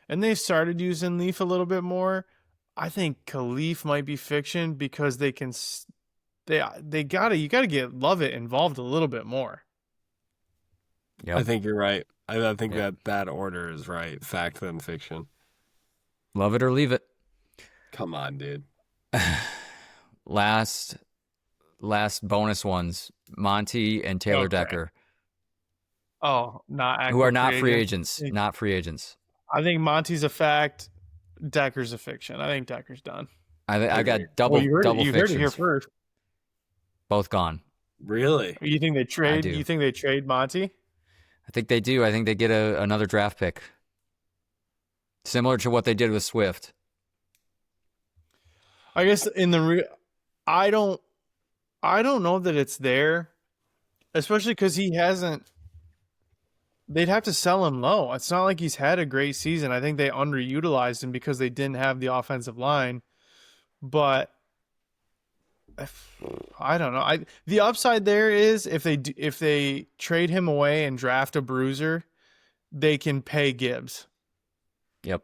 C: and they started using Leaf a little bit more. I think Khalif might be fiction because they can. You gotta get Lovett involved a little bit more.
B: Yep.
D: I think you're right. I think that order is right. Fact then fiction.
B: Love it or leave it.
D: Come on, dude.
B: Last bonus ones, Monty and Taylor Decker.
C: Oh,
B: who are not free agents. Not free agents.
C: I think Monty's a fact. Decker's a fiction. I think Decker's done.
B: I got double
C: you heard
B: fictions.
C: it here first.
B: Both gone.
D: Really?
C: You think they trade?
B: I do.
C: You think they trade Monty?
B: I think they do. I think they get another draft pick. Similar to what they did with Swift.
C: I guess I don't know that it's there, especially because he hasn't. They'd have to sell him low. It's not like he's had a great season. I think they underutilized him because they didn't have the offensive line. But I don't know. The upside there is if they trade him away and draft a bruiser, they can pay Gibbs.
B: Yep.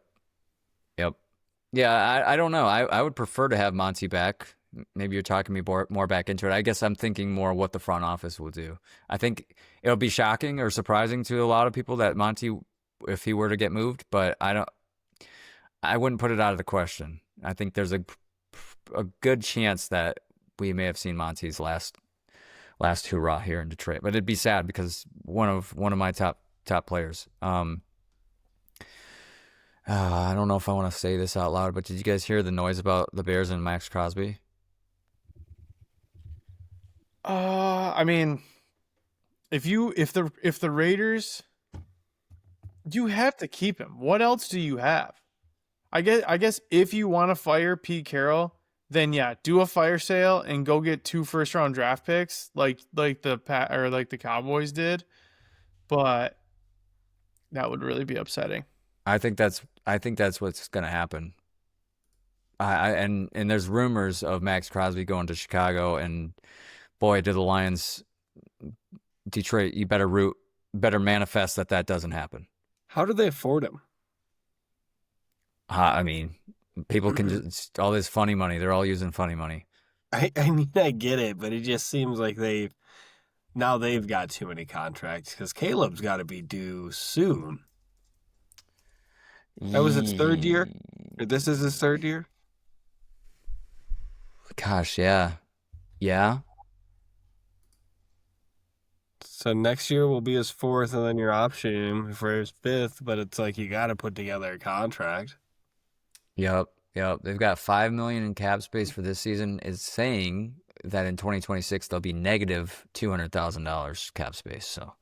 B: Yeah, I don't know. I would prefer to have Monty back. Maybe you're talking me more back into it. I guess I'm thinking more what the front office will do. I think it'll be shocking or surprising to a lot of people that Monty, if he were to get moved, but I wouldn't put it out of the question. I think there's a good chance that we may have seen Monty's last hurrah here in Detroit, but it'd be sad because one of my top players. I don't know if I want to say this out loud, but did you guys hear the noise about the Bears and Max Crosby?
C: I mean, if the Raiders, you have to keep him. What else do you have? I guess if you want to fire Pete Carroll, then do a fire sale and go get 2 first-round draft picks like the Cowboys did. But that would really be upsetting.
B: I think that's what's going to happen. And there's rumors of Max Crosby going to Chicago, and boy, do the Lions Detroit, you better manifest that doesn't happen.
D: How do they afford him?
B: I mean, people can just all this funny money. They're all using funny money.
D: I mean, I get it, but it just seems like they've got too many contracts because Caleb's got to be due soon. That was its third year? Or this is his third year?
B: Gosh, yeah. Yeah.
D: So next year will be his fourth, and then your option for his fifth, but it's like you got to put together a contract.
B: Yep. Yep. They've got $5 million in cap space for this season. Is saying that in 2026 they'll be negative $200,000 cap space. So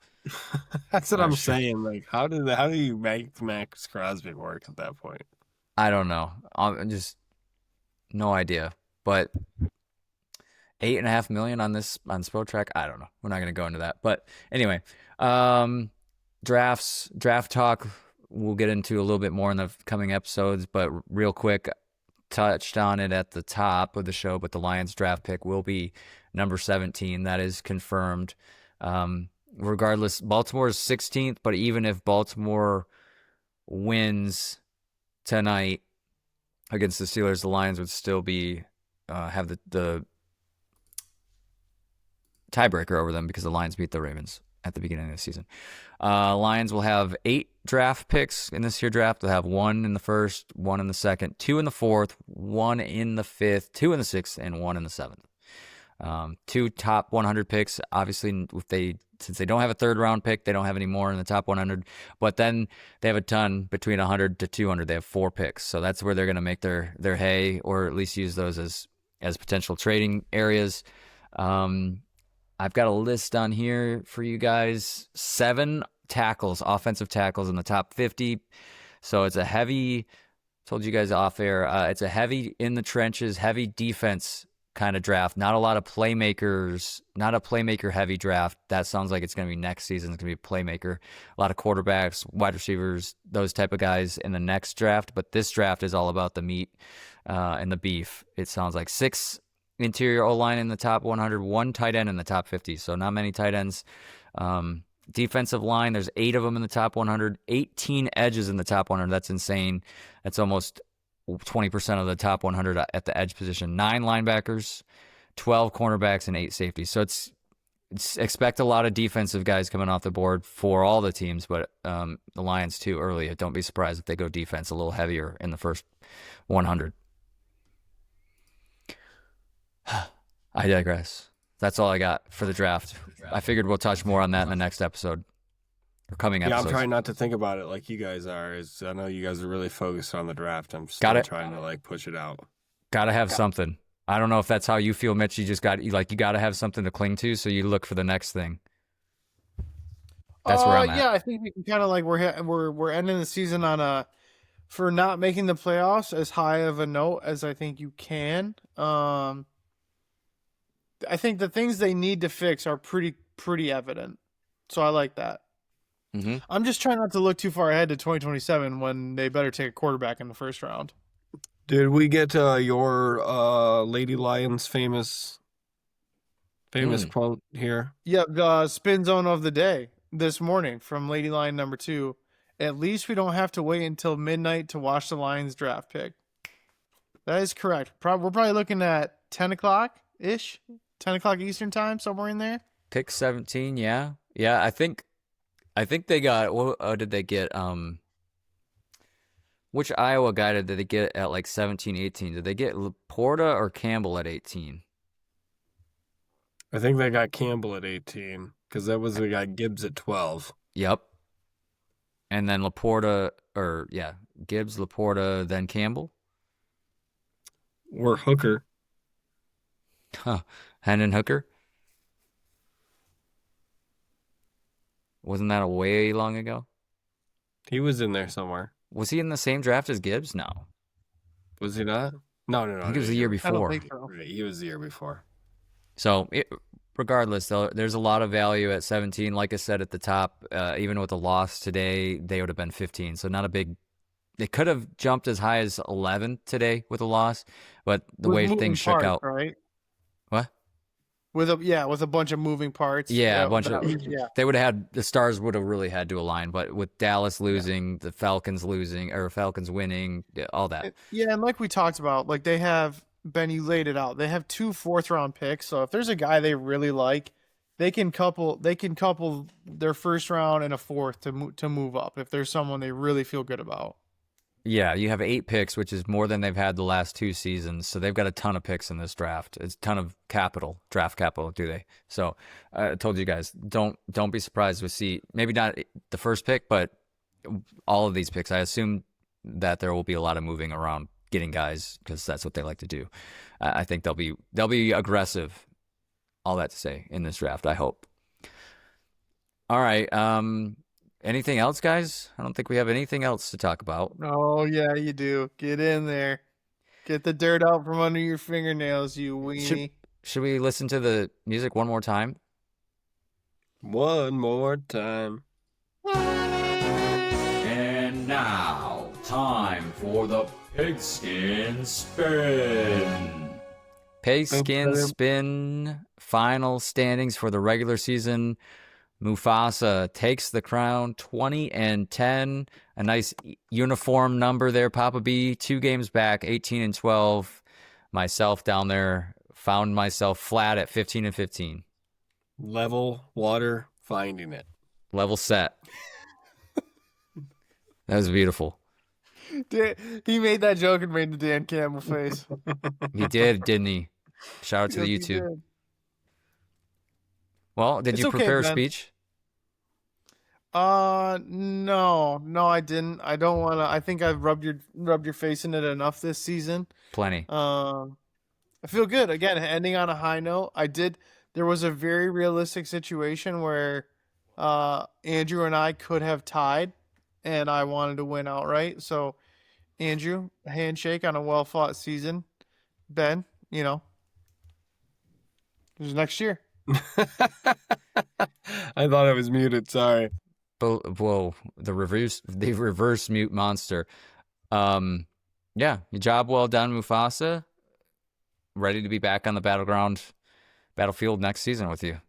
D: That's what
B: not
D: I'm
B: sure.
D: saying. Like, how do you make Max Crosby work at that point?
B: I don't know. I'm just no idea. But $8.5 million on Spotrac. I don't know. We're not gonna go into that. But anyway, draft talk. We'll get into a little bit more in the coming episodes. But real quick, touched on it at the top of the show. But the Lions draft pick will be number 17. That is confirmed. Regardless, Baltimore's 16th. But even if Baltimore wins tonight against the Steelers, the Lions would still be have the tiebreaker over them because the Lions beat the Ravens at the beginning of the season. Lions will have 8 draft picks in this year draft. They'll have 1 in the first, 1 in the second, 2 in the fourth, 1 in the fifth, 2 in the sixth, and 1 in the seventh. 2 top 100 picks. Obviously, since they don't have a third round pick, they don't have any more in the top 100. But then they have a ton between 100 to 200. They have 4 picks, so that's where they're going to make their hay, or at least use those as potential trading areas. I've got a list on here for you guys. 7 tackles, offensive tackles in the top 50. So it's a heavy. Told you guys off air. It's a heavy in the trenches, heavy defense kind of draft. Not a lot of playmakers, not a playmaker heavy draft. That sounds like it's going to be next season. It's going to be a playmaker. A lot of quarterbacks, wide receivers, those type of guys in the next draft. But this draft is all about the meat and the beef. It sounds like 6 interior O-line in the top 100, 1 tight end in the top 50. So not many tight ends. Defensive line, there's 8 of them in the top 100, 18 edges in the top 100. That's insane. That's almost 20% of the top 100 at the edge position. 9 linebackers, 12 cornerbacks, and 8 safeties. So it's expect a lot of defensive guys coming off the board for all the teams, but the Lions too early. Don't be surprised if they go defense a little heavier in the first 100. I digress. That's all I got for the draft. I figured we'll touch more on that in the next episode or coming episodes.
D: Yeah, I'm trying not to think about it like you guys are. I know you guys are really focused on the draft. I'm still trying to push it out.
B: Gotta have something. I don't know if that's how you feel, Mitch. You just you gotta have something to cling to, so you look for the next thing. That's where I'm at.
C: Yeah, I think we can kind of we're ending the season on for not making the playoffs as high of a note as I think you can. I think the things they need to fix are pretty evident. So I like that.
B: Mm-hmm.
C: I'm just trying not to look too far ahead to 2027 when they better take a quarterback in the first round.
D: Did we get your Lady Lions famous quote here?
C: Yep, spin zone of the day this morning from Lady Lion number 2. At least we don't have to wait until midnight to watch the Lions draft pick. That is correct. We're probably looking at 10 o'clock-ish. 10 o'clock Eastern time, somewhere in there.
B: Pick 17, yeah. I think they got. What did they get? Which Iowa guy did they get at like 17, 18? Did they get Laporta or Campbell at 18?
D: I think they got Campbell at 18 because we got Gibbs at 12.
B: Yep. And then Gibbs, Laporta, then Campbell.
D: Or Hooker.
B: Huh. Hendon Hooker? Wasn't that a way long ago?
D: He was in there somewhere.
B: Was he in the same draft as Gibbs? No.
D: Was he not? No.
B: I think it was the year before.
C: I don't think so.
D: Right, he was the year before.
B: So, regardless, though, there's a lot of value at 17. Like I said at the top, even with a loss today, they would have been 15. So not a big. They could have jumped as high as 11 today with a loss, but the way things shook out.
C: Right?
B: What?
C: with a bunch of moving parts.
B: Yeah, a bunch
C: that
B: of
C: was- yeah.
B: they would have had the stars would have really had to align, but with Dallas losing, the Falcons losing, or Falcons winning, all that.
C: Yeah, and like we talked about, like they have Ben, you laid it out. They have 2 4th-round picks, so if there's a guy they really like, they can couple their first round and a fourth to move up if there's someone they really feel good about.
B: Yeah, you have 8 picks, which is more than they've had the last 2 seasons. So they've got a ton of picks in this draft. It's a ton of draft capital, do they? So I told you guys, don't be surprised to see maybe not the first pick, but all of these picks. I assume that there will be a lot of moving around, getting guys because that's what they like to do. I think they'll be aggressive. All that to say in this draft, I hope. All right. Anything else, guys? I don't think we have anything else to talk about.
C: Oh yeah, you do. Get in there. Get the dirt out from under your fingernails, you weenie.
B: Should we listen to the music one more time?
D: One more time.
A: And now, time for the pigskin spin.
B: Pigskin spin. Final standings for the regular season. Mufasa takes the crown, 20-10. A nice uniform number there, Papa B. 2 games back, 18-12. Myself down there found myself flat at 15-15.
D: Level water, finding it.
B: Level set. That was beautiful.
C: He made that joke and made the Dan Campbell face.
B: He did, didn't he? Shout out to the
C: Yes, he
B: YouTube.
C: did.
B: Well, did
C: It's
B: you
C: okay,
B: prepare a
C: Ben.
B: speech?
C: No, I didn't. I don't want to. I think I've rubbed your face in it enough this season.
B: Plenty.
C: I feel good. Again, ending on a high note. There was a very realistic situation where Andrew and I could have tied, and I wanted to win outright. So, Andrew, a handshake on a well-fought season. Ben, it was next year.
D: I thought I was muted. Sorry.
B: Whoa, the reverse mute monster. Yeah, your job well done, Mufasa. Ready to be back on the battlefield next season with you.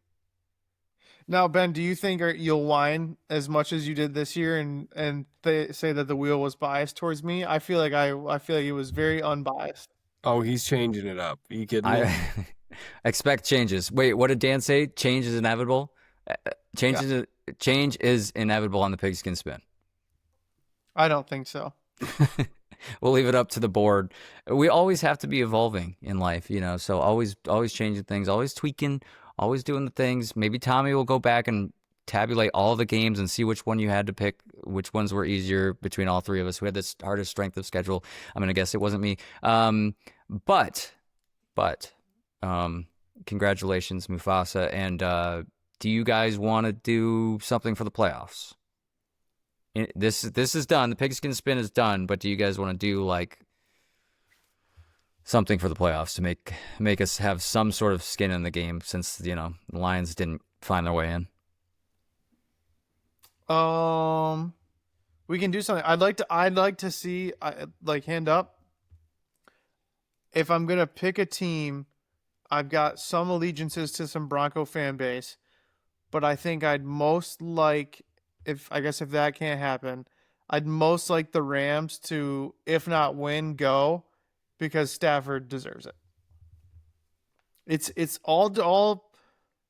C: Now, Ben, do you think you'll whine as much as you did this year and say that the wheel was biased towards me? I feel like it was very unbiased.
D: Oh, he's changing it up. You kidding me?
B: I expect changes. Wait, what did Dan say? Change is inevitable. Change is inevitable on the pigskin spin.
C: I don't think so.
B: We'll leave it up to the board. We always have to be evolving in life, so always changing things, always tweaking, always doing the things. Maybe Tommy will go back and tabulate all the games and see which one you had to pick, which ones were easier between all 3 of us who had the hardest strength of schedule. I'm going to guess it wasn't me. But congratulations, Mufasa. And do you guys want to do something for the playoffs? This is done. The pigskin spin is done. But do you guys want to do like something for the playoffs to make us have some sort of skin in the game? Since the Lions didn't find their way in.
C: We can do something. I'd like to see, like, hand up. If I'm gonna pick a team, I've got some allegiances to some Bronco fan base, but I think I'd most like, if that can't happen, I'd most like the Rams to, if not win, go, because Stafford deserves it. It's all.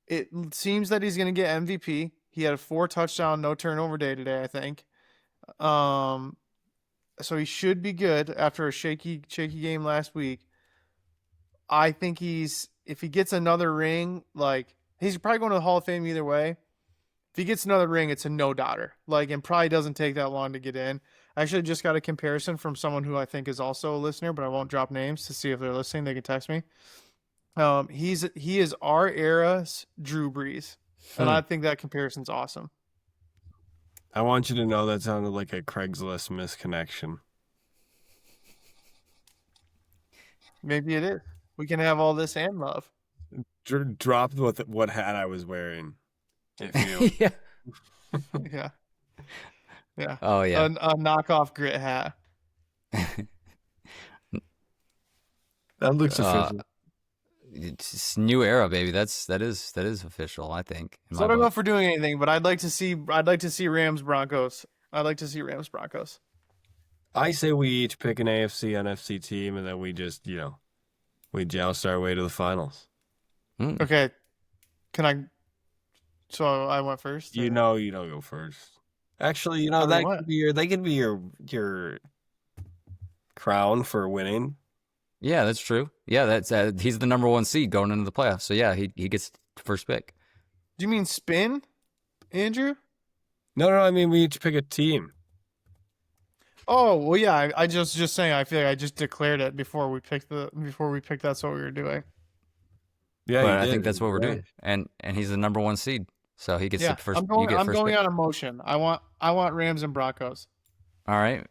C: It seems that he's gonna get MVP. He had a 4 touchdown, no turnover day today, I think. So he should be good after a shaky game last week. I think if he gets another ring, like, he's probably going to the Hall of Fame either way. If he gets another ring, it's a no-doubter. Like, and probably doesn't take that long to get in. I actually just got a comparison from someone who I think is also a listener, but I won't drop names to see if they're listening. They can text me. He is our era's Drew Brees, and I think that comparison's awesome.
D: I want you to know that sounded like a Craigslist misconnection.
C: Maybe it is. We can have all this and love.
D: Dropped what hat I was wearing. If you...
B: Yeah.
C: Yeah.
B: Oh yeah.
C: A knockoff grit hat.
D: That looks official.
B: It's new era, baby. That is official, I think. in
C: So
B: my
C: I don't know
B: book.
C: if we're doing anything, but I'd like to see Rams Broncos. I'd like to see Rams Broncos.
D: I say we each pick an AFC, NFC team, and then we just, we joust our way to the finals.
C: Okay. Can I? So I went first.
D: You
C: or-
D: know, you don't go first. Actually,
C: Tell me
D: that
C: what.
D: could be your crown for winning.
B: Yeah, that's true. Yeah, that's he's the number 1 seed going into the playoffs. So yeah, he gets first pick.
C: Do you mean spin, Andrew?
D: No, I mean we each pick a team.
C: Oh well, yeah. I just saying. I feel like I just declared it before we picked that's what we were doing.
D: Yeah,
B: But
D: you
B: I
D: did.
B: think that's what we're
D: Right.
B: doing. And he's the number 1 seed. So he gets
C: Yeah,
B: the first
C: I'm going.
B: you get
C: I'm
B: first
C: going
B: pick.
C: on emotion. I want Rams and Broncos.
B: All right.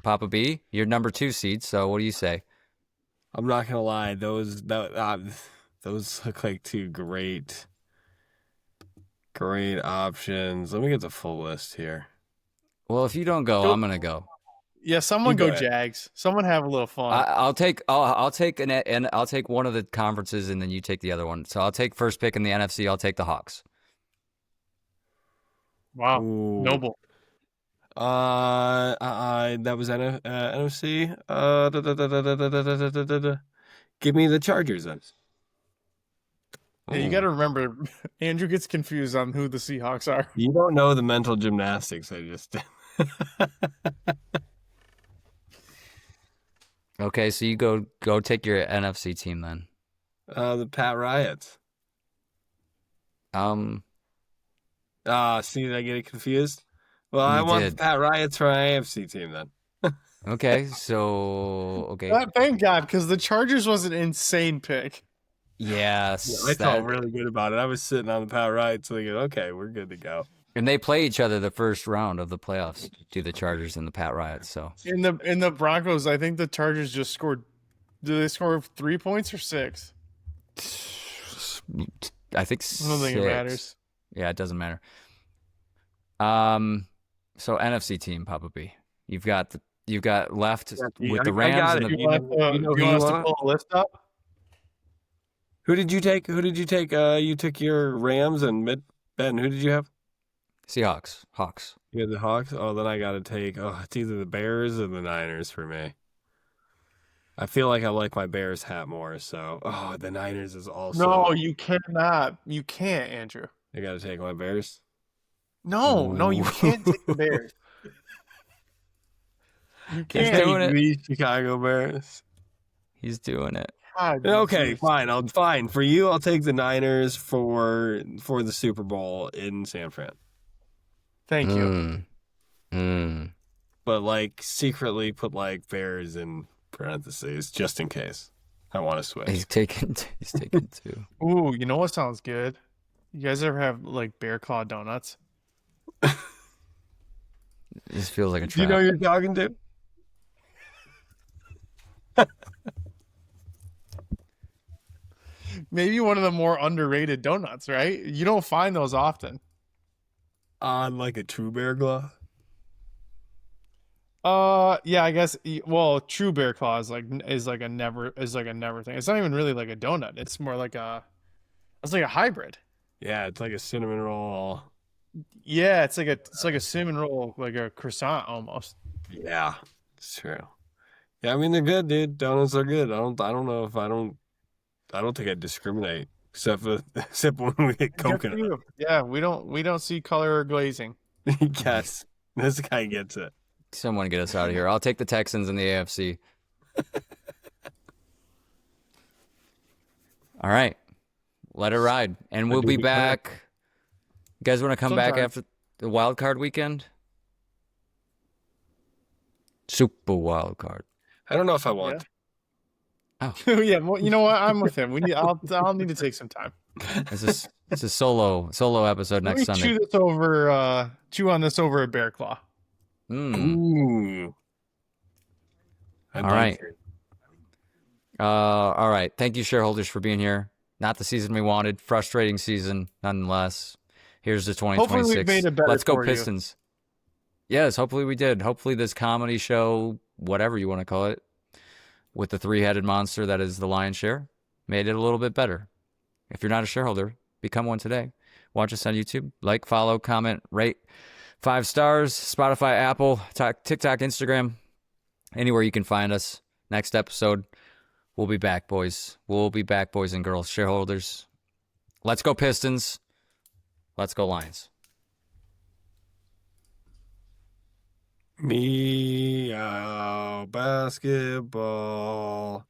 B: Papa B, you're number 2 seed, so what do you say?
D: I'm not gonna lie; those look like two great options. Let me get the full list here.
B: Well, if you don't go, I'm gonna go.
C: Yeah, someone
D: You go
C: go
D: ahead.
C: Jags. Someone have a little fun.
B: I'll take I'll take one of the conferences and then you take the other one. So I'll take first pick in the NFC. I'll take the Hawks.
C: Wow,
D: Ooh.
C: noble.
D: That was NFC. Give me the Chargers then.
C: Yeah, you got to remember, Andrew gets confused on who the Seahawks are.
D: You don't know the mental gymnastics I just did.
B: Okay, so you go take your NFC team then.
D: The Pat Riots. See, did I get it confused? Well, I
B: You
D: want
B: did.
D: the Pat Riots for my AFC team then.
B: Okay, so okay.
C: Thank God, because the Chargers was an insane pick.
B: Yes.
D: I felt really good about it. I was sitting on the Pat Riots thinking, okay, we're good to go.
B: And they play each other the first round of the playoffs, do the Chargers and the Pat Riots. So
C: In the Broncos, I think the Chargers just scored. Did they score 3 points or 6?
B: I think
C: I don't think it
B: 6.
C: matters.
B: Yeah, it doesn't matter. So NFC team, Papa B. You've got left with the
D: I
B: Rams
D: got
B: and
D: it.
B: the
C: Do you want us to pull a list up?
D: Who did you take? You took your Rams and Ben. Who did you have?
B: Seahawks. Hawks.
D: You had the Hawks. Oh, then I got to take. Oh, it's either the Bears or the Niners for me. I feel like I like my Bears hat more. So, the Niners is also.
C: No, you cannot. You can't, Andrew.
D: I got to take my Bears.
C: No, you can't take the Bears. You
B: He's
C: can't.
B: doing it.
D: The Chicago Bears.
B: He's doing it.
C: God,
D: Okay,
C: Jesus.
D: fine. Fine for you. I'll take the Niners for the Super Bowl in San Fran.
C: Thank you.
D: But like secretly put like Bears in parentheses just in case I want to switch.
B: He's taking 2.
C: Ooh, you know what sounds good? You guys ever have like bear claw donuts?
B: This feels like a
D: Do you
B: trap.
D: know who you're talking to?
C: Maybe one of the more underrated donuts, right? You don't find those often.
D: On like a true bear claw.
C: Yeah, I guess. Well, true bear claw is like a never thing. It's not even really like a donut. It's more like it's like a hybrid.
D: Yeah, it's like a cinnamon roll.
C: Yeah, it's like a cinnamon roll, like a croissant almost.
D: Yeah, it's true. Yeah, I mean they're good, dude. Donuts are good. I don't think I discriminate except when we get
C: Good for
D: coconut.
C: you. Yeah, we don't see color or glazing.
D: Yes, this guy gets it.
B: Someone get us out of here. I'll take the Texans in the AFC. All right. Let it ride. And we'll be back. You guys want to come back
C: Sometime.
B: after the wild card weekend? Super wild card.
D: I don't know if I want. to.
C: Yeah, well, you know what? I'm with him. I'll need to take some time.
B: It's a solo episode
C: Let
B: next
C: me
B: Sunday.
C: chew on this over a bear claw.
D: Ooh.
B: All right. All right. Thank you, shareholders, for being here. Not the season we wanted. Frustrating season, nonetheless. Here's the 2026.
C: Hopefully we made it better
B: Let's go
C: for you.
B: Pistons. Yes, hopefully we did. Hopefully this comedy show, whatever you want to call it, with the 3-headed monster that is the lion's share, made it a little bit better. If you're not a shareholder, become one today. Watch us on YouTube. Like, follow, comment, rate. 5 stars. Spotify, Apple, TikTok, Instagram. Anywhere you can find us. Next episode, we'll be back, boys. We'll be back, boys and girls. Shareholders. Let's go Pistons. Let's go Lions.
D: Meow basketball.